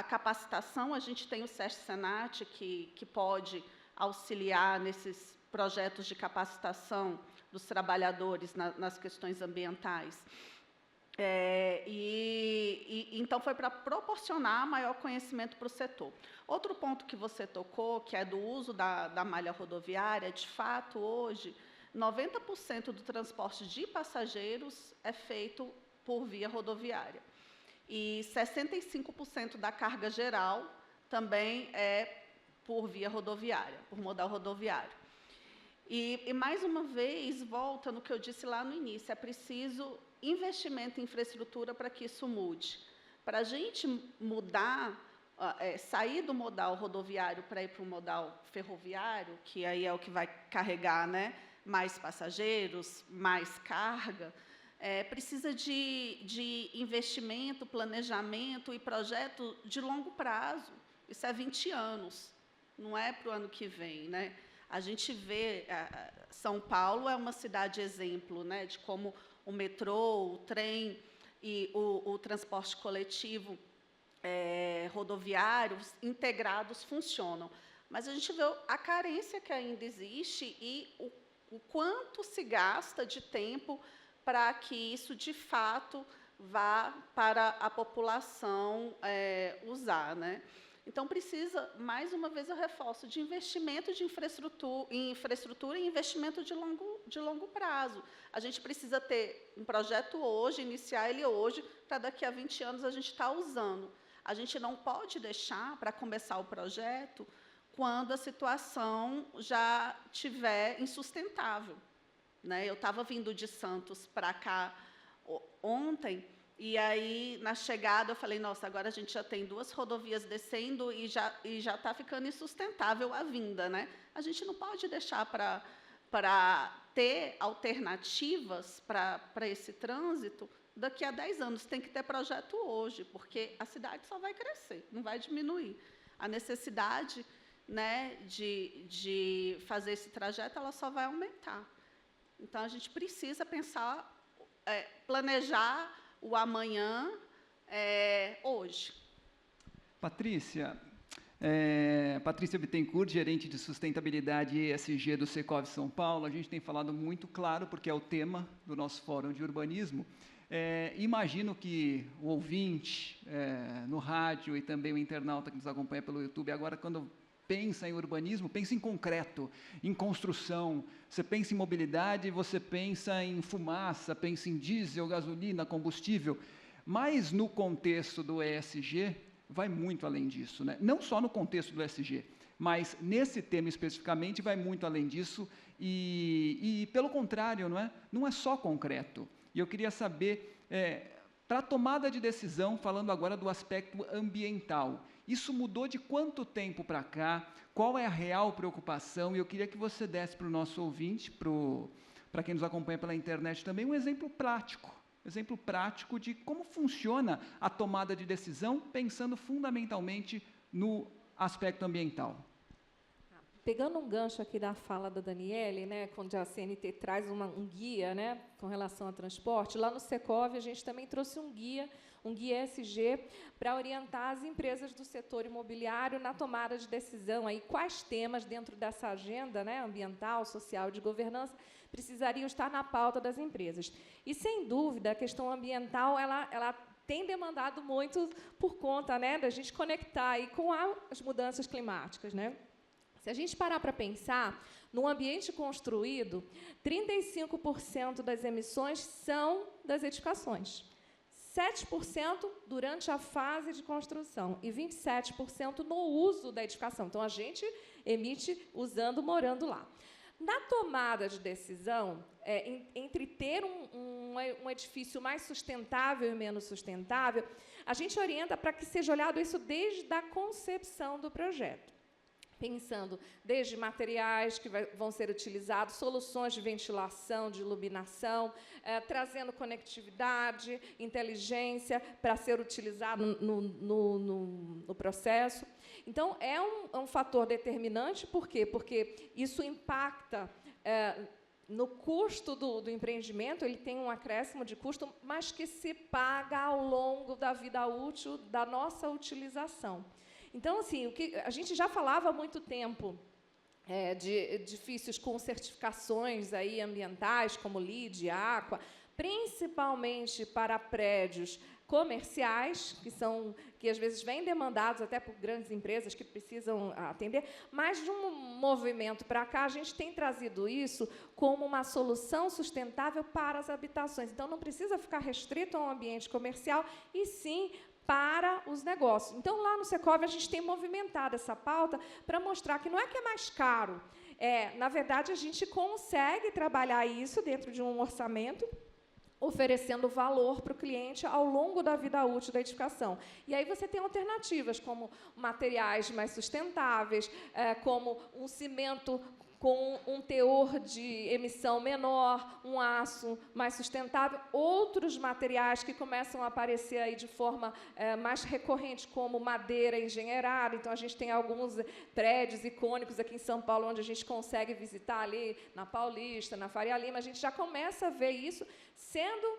capacitação, a gente tem o SESC-Senat, que pode auxiliar nesses projetos de capacitação dos trabalhadores nas questões ambientais. Então, foi para proporcionar maior conhecimento para o setor. Outro ponto que você tocou, que é do uso da malha rodoviária, de fato, hoje, 90% do transporte de passageiros é feito por via rodoviária. E 65% da carga geral também é por via rodoviária, por modal rodoviário. E mais uma vez, volta no que eu disse lá no início, é preciso investimento em infraestrutura para que isso mude. Para a gente mudar, sair do modal rodoviário para ir para o modal ferroviário, que aí é o que vai carregar, né, mais passageiros, mais carga, precisa de investimento, planejamento e projeto de longo prazo. Isso é 20 anos, não é para o ano que vem, né? A gente vê, São Paulo é uma cidade exemplo, né, de como o metrô, o trem e o transporte coletivo rodoviário integrados funcionam. Mas a gente vê a carência que ainda existe e o quanto se gasta de tempo para que isso, de fato, vá para a população usar, né? Então, precisa, mais uma vez, eu reforço, de investimento de infraestrutura e investimento de longo prazo. A gente precisa ter um projeto hoje, iniciar ele hoje, para daqui a 20 anos a gente estar usando. A gente não pode deixar para começar o projeto quando a situação já estiver insustentável, né? Eu estava vindo de Santos para cá ontem, e aí, na chegada, eu falei, nossa, agora a gente já tem 2 rodovias descendo e já está ficando insustentável a vinda, né? A gente não pode deixar para ter alternativas para esse trânsito daqui a 10 anos. Tem que ter projeto hoje, porque a cidade só vai crescer, não vai diminuir. A necessidade, né, de fazer esse trajeto, ela só vai aumentar. Então, a gente precisa pensar, planejar o amanhã hoje. Patrícia Bittencourt, gerente de sustentabilidade e ESG do Secov São Paulo. A gente tem falado muito claro, porque é o tema do nosso Fórum de Urbanismo, Imagino que o ouvinte no rádio e também o internauta que nos acompanha pelo YouTube agora, quando pensa em urbanismo, pensa em concreto, em construção. Você pensa em mobilidade, você pensa em fumaça, pensa em diesel, gasolina, combustível. Mas no contexto do ESG, vai muito além disso, né? Não só no contexto do ESG, mas nesse tema especificamente vai muito além disso e pelo contrário, não é só concreto. E eu queria saber, para a tomada de decisão, falando agora do aspecto ambiental, isso mudou de quanto tempo para cá? Qual é a real preocupação? E eu queria que você desse para o nosso ouvinte, para quem nos acompanha pela internet também, um exemplo prático de como funciona a tomada de decisão, pensando fundamentalmente no aspecto ambiental. Pegando um gancho aqui da fala da Daniele, né, quando a CNT traz um guia, né, com relação ao transporte, lá no Secov a gente também trouxe um guia ESG, para orientar as empresas do setor imobiliário na tomada de decisão, aí, quais temas dentro dessa agenda, né, ambiental, social, de governança, precisariam estar na pauta das empresas. E, sem dúvida, a questão ambiental ela tem demandado muito por conta, né, da gente conectar aí com as mudanças climáticas, né? Se a gente parar para pensar, no ambiente construído, 35% das emissões são das edificações, 7% durante a fase de construção e 27% no uso da edificação. Então, a gente emite usando, morando lá. Na tomada de decisão, entre ter um edifício mais sustentável e menos sustentável, a gente orienta para que seja olhado isso desde a concepção do projeto. Pensando desde materiais que vão ser utilizados, soluções de ventilação, de iluminação, trazendo conectividade, inteligência para ser utilizado no processo. Então, é um fator determinante, por quê? Porque isso impacta no custo do empreendimento, ele tem um acréscimo de custo, mas que se paga ao longo da vida útil da nossa utilização. Então, assim, o que a gente já falava há muito tempo de edifícios com certificações aí ambientais, como LEED, Aqua, principalmente para prédios comerciais, que às vezes vêm demandados até por grandes empresas que precisam atender, mas de um movimento para cá, a gente tem trazido isso como uma solução sustentável para as habitações. Então, não precisa ficar restrito a um ambiente comercial, e sim para os negócios. Então, lá no Secov, a gente tem movimentado essa pauta para mostrar que não é que é mais caro, na verdade, a gente consegue trabalhar isso dentro de um orçamento, oferecendo valor para o cliente ao longo da vida útil da edificação. E aí você tem alternativas, como materiais mais sustentáveis, como um cimento com um teor de emissão menor, um aço mais sustentável, outros materiais que começam a aparecer aí de forma mais recorrente, como madeira engenheirada. Então, a gente tem alguns prédios icônicos aqui em São Paulo, onde a gente consegue visitar ali, na Paulista, na Faria Lima, a gente já começa a ver isso sendo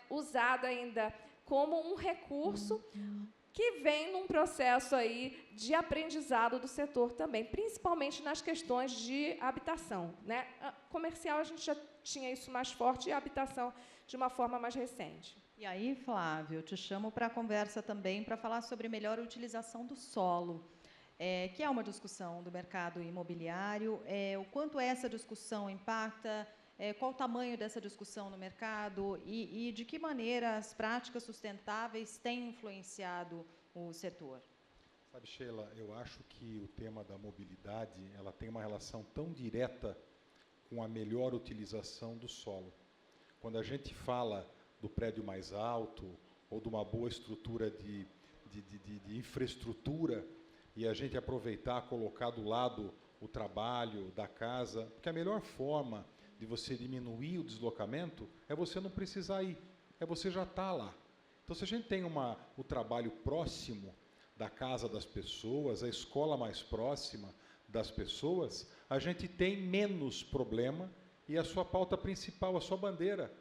usado ainda como um recurso que vem num processo aí de aprendizado do setor também, principalmente nas questões de habitação, né? Comercial, a gente já tinha isso mais forte, e a habitação de uma forma mais recente. E aí, Flávio, te chamo para a conversa também para falar sobre melhor utilização do solo, que é uma discussão do mercado imobiliário. O quanto essa discussão impacta, qual o tamanho dessa discussão no mercado e de que maneira as práticas sustentáveis têm influenciado o setor? Sabe, Sheila, eu acho que o tema da mobilidade ela tem uma relação tão direta com a melhor utilização do solo. Quando a gente fala do prédio mais alto ou de uma boa estrutura de infraestrutura e a gente aproveitar, colocar do lado o trabalho da casa, porque a melhor forma de você diminuir o deslocamento é você não precisar ir, é você já estar lá. Então, se a gente tem o trabalho próximo da casa das pessoas, a escola mais próxima das pessoas, a gente tem menos problema e a sua pauta principal, a sua bandeira,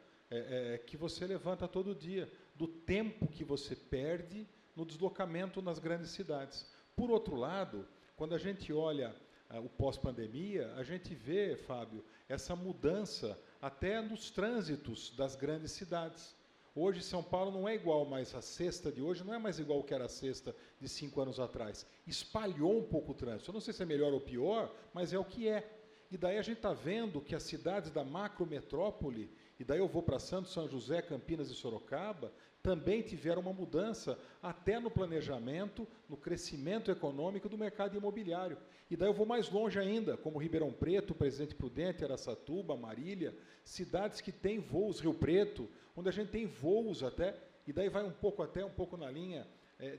que você levanta todo dia, do tempo que você perde no deslocamento nas grandes cidades. Por outro lado, quando a gente olha o pós-pandemia, a gente vê, Fábio, essa mudança até nos trânsitos das grandes cidades, Hoje, São Paulo não é igual mais a sexta de hoje, não é mais igual que era a sexta de 5 anos atrás. Espalhou um pouco o trânsito. Eu não sei se é melhor ou pior, mas é o que é. E daí a gente está vendo que as cidades da macrometrópole, e daí eu vou para Santos, São José, Campinas e Sorocaba, também tiveram uma mudança até no planejamento, no crescimento econômico do mercado imobiliário. E daí eu vou mais longe ainda, como Ribeirão Preto, Presidente Prudente, Araçatuba, Marília, cidades que têm voos, Rio Preto, onde a gente tem voos até, e daí vai um pouco na linha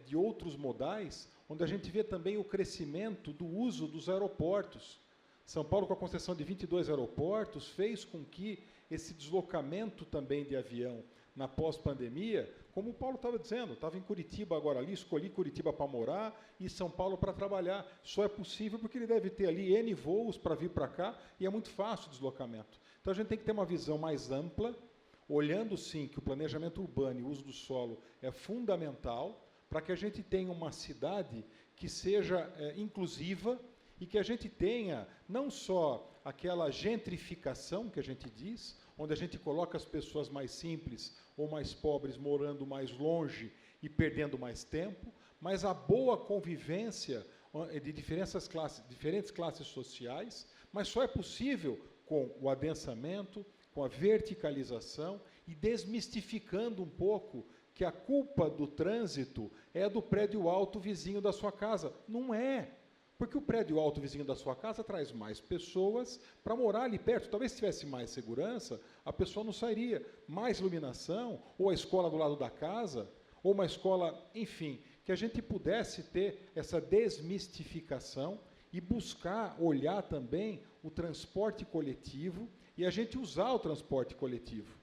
de outros modais, onde a gente vê também o crescimento do uso dos aeroportos. São Paulo, com a concessão de 22 aeroportos, fez com que esse deslocamento também de avião na pós-pandemia, como o Paulo estava dizendo, estava em Curitiba agora ali, escolhi Curitiba para morar e São Paulo para trabalhar. Só é possível porque ele deve ter ali N voos para vir para cá e é muito fácil o deslocamento. Então a gente tem que ter uma visão mais ampla, olhando sim que o planejamento urbano e o uso do solo é fundamental para que a gente tenha uma cidade que seja inclusiva e que a gente tenha não só aquela gentrificação que a gente diz, onde a gente coloca as pessoas mais simples ou mais pobres morando mais longe e perdendo mais tempo, mas a boa convivência de diferentes classes sociais, mas só é possível com o adensamento, com a verticalização e desmistificando um pouco que a culpa do trânsito é do prédio alto vizinho da sua casa. Não é. Porque o prédio alto vizinho da sua casa traz mais pessoas para morar ali perto. Talvez se tivesse mais segurança, a pessoa não sairia. Mais iluminação, ou a escola do lado da casa, ou uma escola, enfim, que a gente pudesse ter essa desmistificação e buscar olhar também o transporte coletivo e a gente usar o transporte coletivo.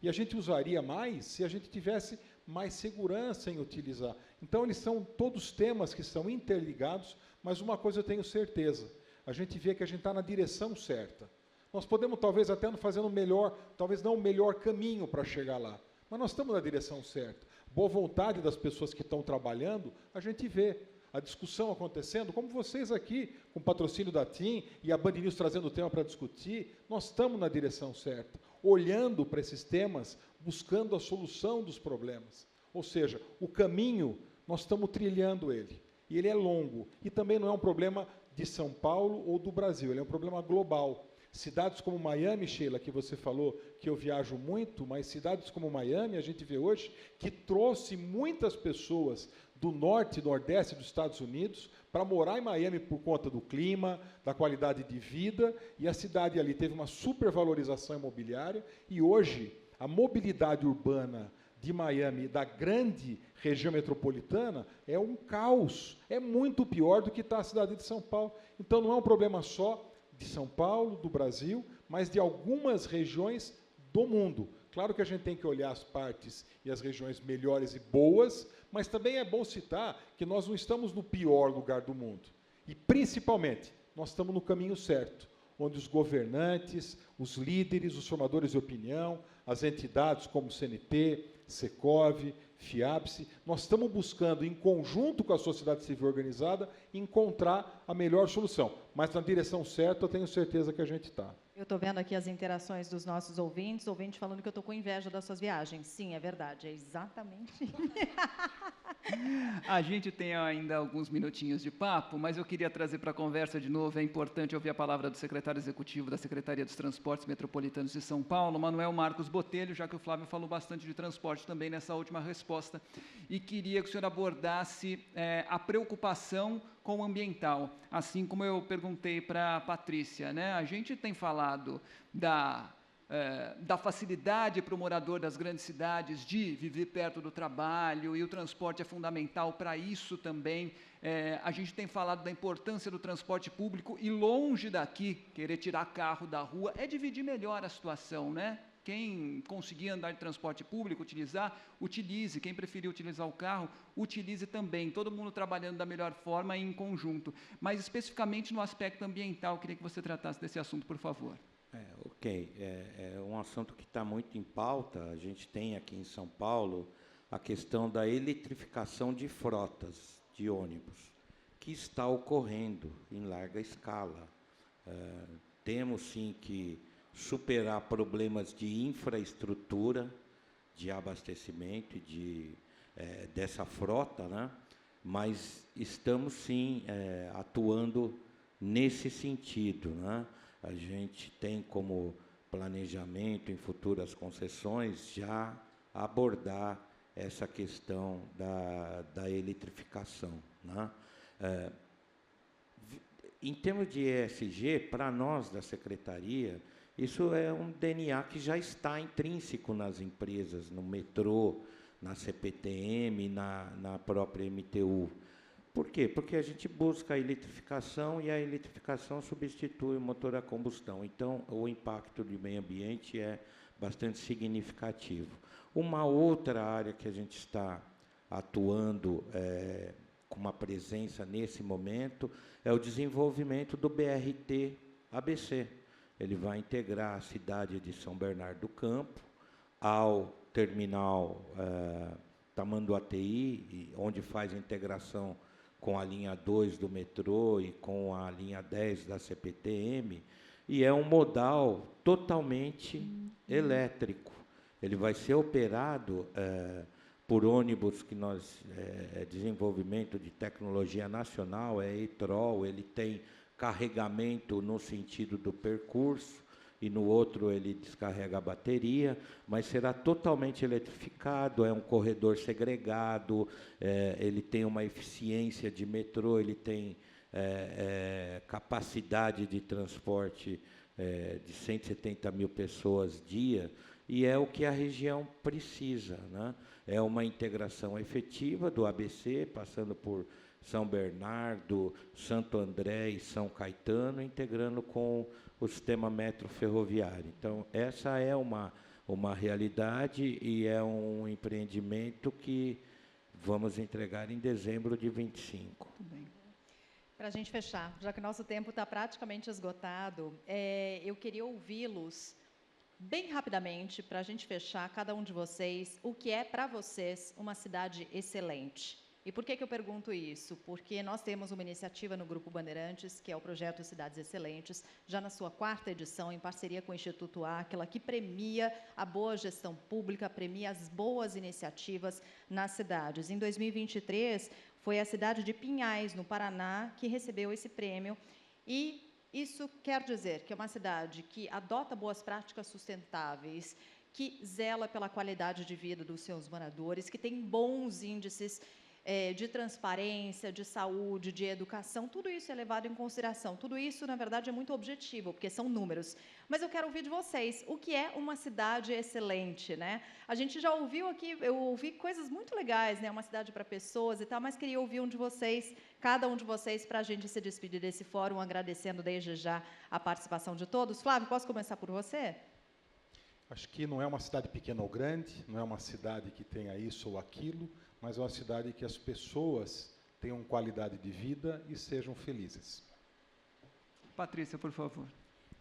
E a gente usaria mais se a gente tivesse mais segurança em utilizar. Então, eles são todos temas que são interligados, mas uma coisa eu tenho certeza, a gente vê que a gente está na direção certa. Nós podemos talvez até não fazer o melhor, talvez não o melhor caminho para chegar lá, mas nós estamos na direção certa. Boa vontade das pessoas que estão trabalhando, a gente vê. A discussão acontecendo, como vocês aqui, com o patrocínio da TIM e a Band News trazendo o tema para discutir, nós estamos na direção certa, olhando para esses temas, buscando a solução dos problemas. Ou seja, o caminho, nós estamos trilhando ele. E ele é longo. E também não é um problema de São Paulo ou do Brasil, ele é um problema global. Cidades como Miami, Sheila, que você falou que eu viajo muito, mas cidades como Miami, a gente vê hoje, que trouxe muitas pessoas do norte e nordeste dos Estados Unidos para morar em Miami por conta do clima, da qualidade de vida, e a cidade ali teve uma supervalorização imobiliária, e hoje a mobilidade urbana de Miami, da grande região metropolitana, é um caos, é muito pior do que está a cidade de São Paulo. Então não é um problema só de São Paulo, do Brasil, mas de algumas regiões do mundo. Claro que a gente tem que olhar as partes e as regiões melhores e boas, mas também é bom citar que nós não estamos no pior lugar do mundo. E, principalmente, nós estamos no caminho certo, onde os governantes, os líderes, os formadores de opinião, as entidades como o CNT, Secov, FIAPSE, nós estamos buscando, em conjunto com a sociedade civil organizada, encontrar a melhor solução. Mas na direção certa, eu tenho certeza que a gente está. Eu estou vendo aqui as interações dos nossos ouvintes falando que eu estou com inveja das suas viagens. Sim, é verdade, é exatamente. A gente tem ainda alguns minutinhos de papo, mas eu queria trazer para a conversa de novo, é importante ouvir a palavra do secretário executivo da Secretaria dos Transportes Metropolitanos de São Paulo, Manuel Marcos Botelho, já que o Flávio falou bastante de transporte também nessa última resposta, e queria que o senhor abordasse a preocupação com o ambiental, assim como eu perguntei para a Patrícia, né? A gente tem falado da facilidade para o morador das grandes cidades de viver perto do trabalho, e o transporte é fundamental para isso também. A gente tem falado da importância do transporte público, e longe daqui, querer tirar carro da rua é dividir melhor a situação, né? Quem conseguir andar de transporte público, utilize. Quem preferir utilizar o carro, utilize também. Todo mundo trabalhando da melhor forma e em conjunto. Mas, especificamente no aspecto ambiental, queria que você tratasse desse assunto, por favor. Ok. É um assunto que está muito em pauta. A gente tem aqui em São Paulo a questão da eletrificação de frotas de ônibus, que está ocorrendo em larga escala. Temos, sim, que superar problemas de infraestrutura, de abastecimento dessa frota, né? Mas estamos, sim, atuando nesse sentido, né? A gente tem como planejamento em futuras concessões já abordar essa questão da eletrificação, né? Em termos de ESG, para nós da Secretaria, isso é um DNA que já está intrínseco nas empresas, no metrô, na CPTM, na própria MTU. Por quê? Porque a gente busca a eletrificação e a eletrificação substitui o motor a combustão. Então, o impacto do meio ambiente é bastante significativo. Uma outra área que a gente está atuando com uma presença nesse momento é o desenvolvimento do BRT ABC. Ele vai integrar a cidade de São Bernardo do Campo ao terminal Tamanduateí, onde faz a integração com a linha 2 do metrô e com a linha 10 da CPTM, e é um modal totalmente elétrico. Ele vai ser operado por ônibus que nós, desenvolvimento de tecnologia nacional, e-Trol, ele tem carregamento no sentido do percurso, e no outro ele descarrega a bateria, mas será totalmente eletrificado, é um corredor segregado, ele tem uma eficiência de metrô, ele tem capacidade de transporte de 170 mil pessoas dia, e é o que a região precisa, né? É uma integração efetiva do ABC, passando por São Bernardo, Santo André e São Caetano, integrando com o sistema metro ferroviário. Então, essa é uma realidade e é um empreendimento que vamos entregar em dezembro de 25. Muito bem. Para a gente fechar, já que o nosso tempo está praticamente esgotado, eu queria ouvi-los bem rapidamente, para a gente fechar, cada um de vocês, o que é para vocês uma cidade excelente. E por que eu pergunto isso? Porque nós temos uma iniciativa no Grupo Bandeirantes, que é o projeto Cidades Excelentes, já na sua 4ª edição, em parceria com o Instituto Áquila, que premia a boa gestão pública, premia as boas iniciativas nas cidades. Em 2023, foi a cidade de Pinhais, no Paraná, que recebeu esse prêmio. E isso quer dizer que é uma cidade que adota boas práticas sustentáveis, que zela pela qualidade de vida dos seus moradores, que tem bons índices de transparência, de saúde, de educação, tudo isso é levado em consideração. Tudo isso, na verdade, é muito objetivo, porque são números. Mas eu quero ouvir de vocês, o que é uma cidade excelente, né? A gente já ouviu aqui, eu ouvi coisas muito legais, né? Uma cidade para pessoas e tal, mas queria ouvir cada um de vocês, para a gente se despedir desse fórum, agradecendo desde já a participação de todos. Flávio, posso começar por você? Acho que não é uma cidade pequena ou grande, não é uma cidade que tenha isso ou aquilo, mas é uma cidade que as pessoas tenham qualidade de vida e sejam felizes. Patrícia, por favor.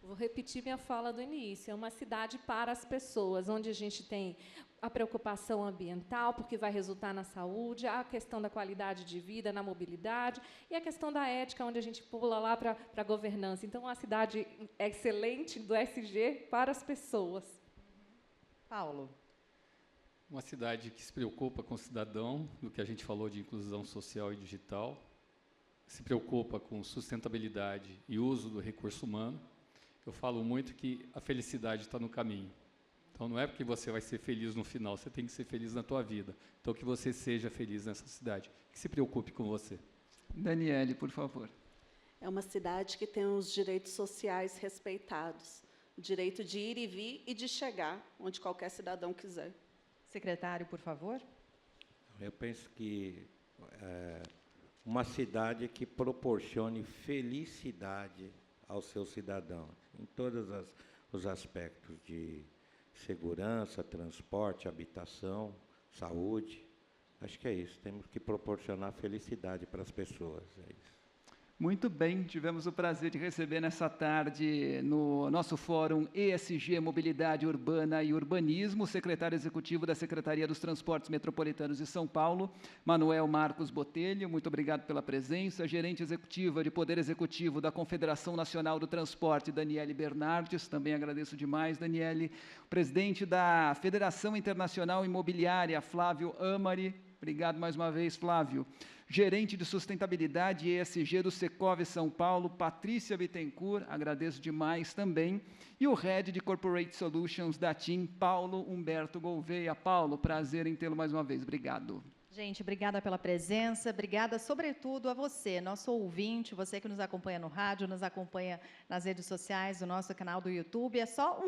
Vou repetir minha fala do início. É uma cidade para as pessoas, onde a gente tem a preocupação ambiental, porque vai resultar na saúde, a questão da qualidade de vida, na mobilidade, e a questão da ética, onde a gente pula lá para a governança. Então, uma cidade excelente do SG para as pessoas. Paulo. Uma cidade que se preocupa com o cidadão, do que a gente falou de inclusão social e digital, se preocupa com sustentabilidade e uso do recurso humano. Eu falo muito que a felicidade está no caminho. Então, não é porque você vai ser feliz no final, você tem que ser feliz na tua vida. Então, que você seja feliz nessa cidade, que se preocupe com você. Daniele, por favor. É uma cidade que tem os direitos sociais respeitados, o direito de ir e vir e de chegar onde qualquer cidadão quiser. Secretário, por favor. Eu penso que uma cidade que proporcione felicidade aos seus cidadãos, em todos os aspectos de segurança, transporte, habitação, saúde. Acho que é isso, temos que proporcionar felicidade para as pessoas. É isso. Muito bem, tivemos o prazer de receber nessa tarde no nosso fórum ESG Mobilidade Urbana e Urbanismo, o secretário executivo da Secretaria dos Transportes Metropolitanos de São Paulo, Manuel Marcos Botelho, muito obrigado pela presença, gerente executiva de Poder Executivo da Confederação Nacional do Transporte, Daniele Bernardes, também agradeço demais, Daniele, presidente da Federação Internacional Imobiliária, Flávio Amari, obrigado mais uma vez, Flávio. Gerente de Sustentabilidade e ESG do Secov São Paulo, Patrícia Bittencourt, agradeço demais também. E o Head de Corporate Solutions da TIM, Paulo Humberto Gouveia. Paulo, prazer em tê-lo mais uma vez. Obrigado. Gente, obrigada pela presença, obrigada sobretudo a você, nosso ouvinte, você que nos acompanha no rádio, nos acompanha nas redes sociais, no nosso canal do YouTube. É só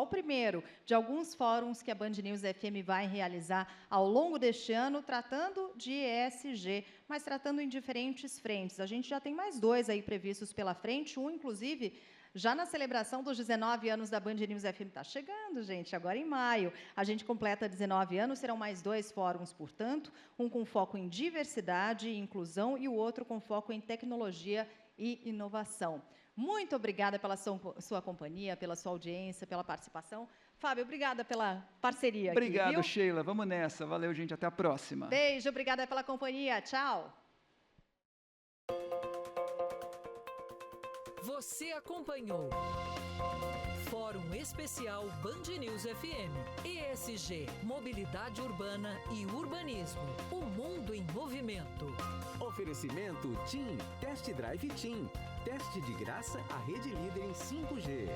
o primeiro de alguns fóruns que a Band News FM vai realizar ao longo deste ano, tratando de ESG, mas tratando em diferentes frentes. A gente já tem mais 2 aí previstos pela frente, um, inclusive, já na celebração dos 19 anos da Band News FM, está chegando, gente, agora em maio. A gente completa 19 anos, serão mais 2 fóruns, portanto, um com foco em diversidade e inclusão e o outro com foco em tecnologia e inovação. Muito obrigada pela sua companhia, pela sua audiência, pela participação. Fábio, obrigada pela parceria. Obrigado, aqui, Sheila. Vamos nessa. Valeu, gente. Até a próxima. Beijo, obrigada pela companhia. Tchau. Você acompanhou Fórum Especial Band News FM, ESG, Mobilidade Urbana e Urbanismo, o mundo em movimento. Oferecimento TIM, Test Drive TIM. Teste de graça, a rede líder em 5G.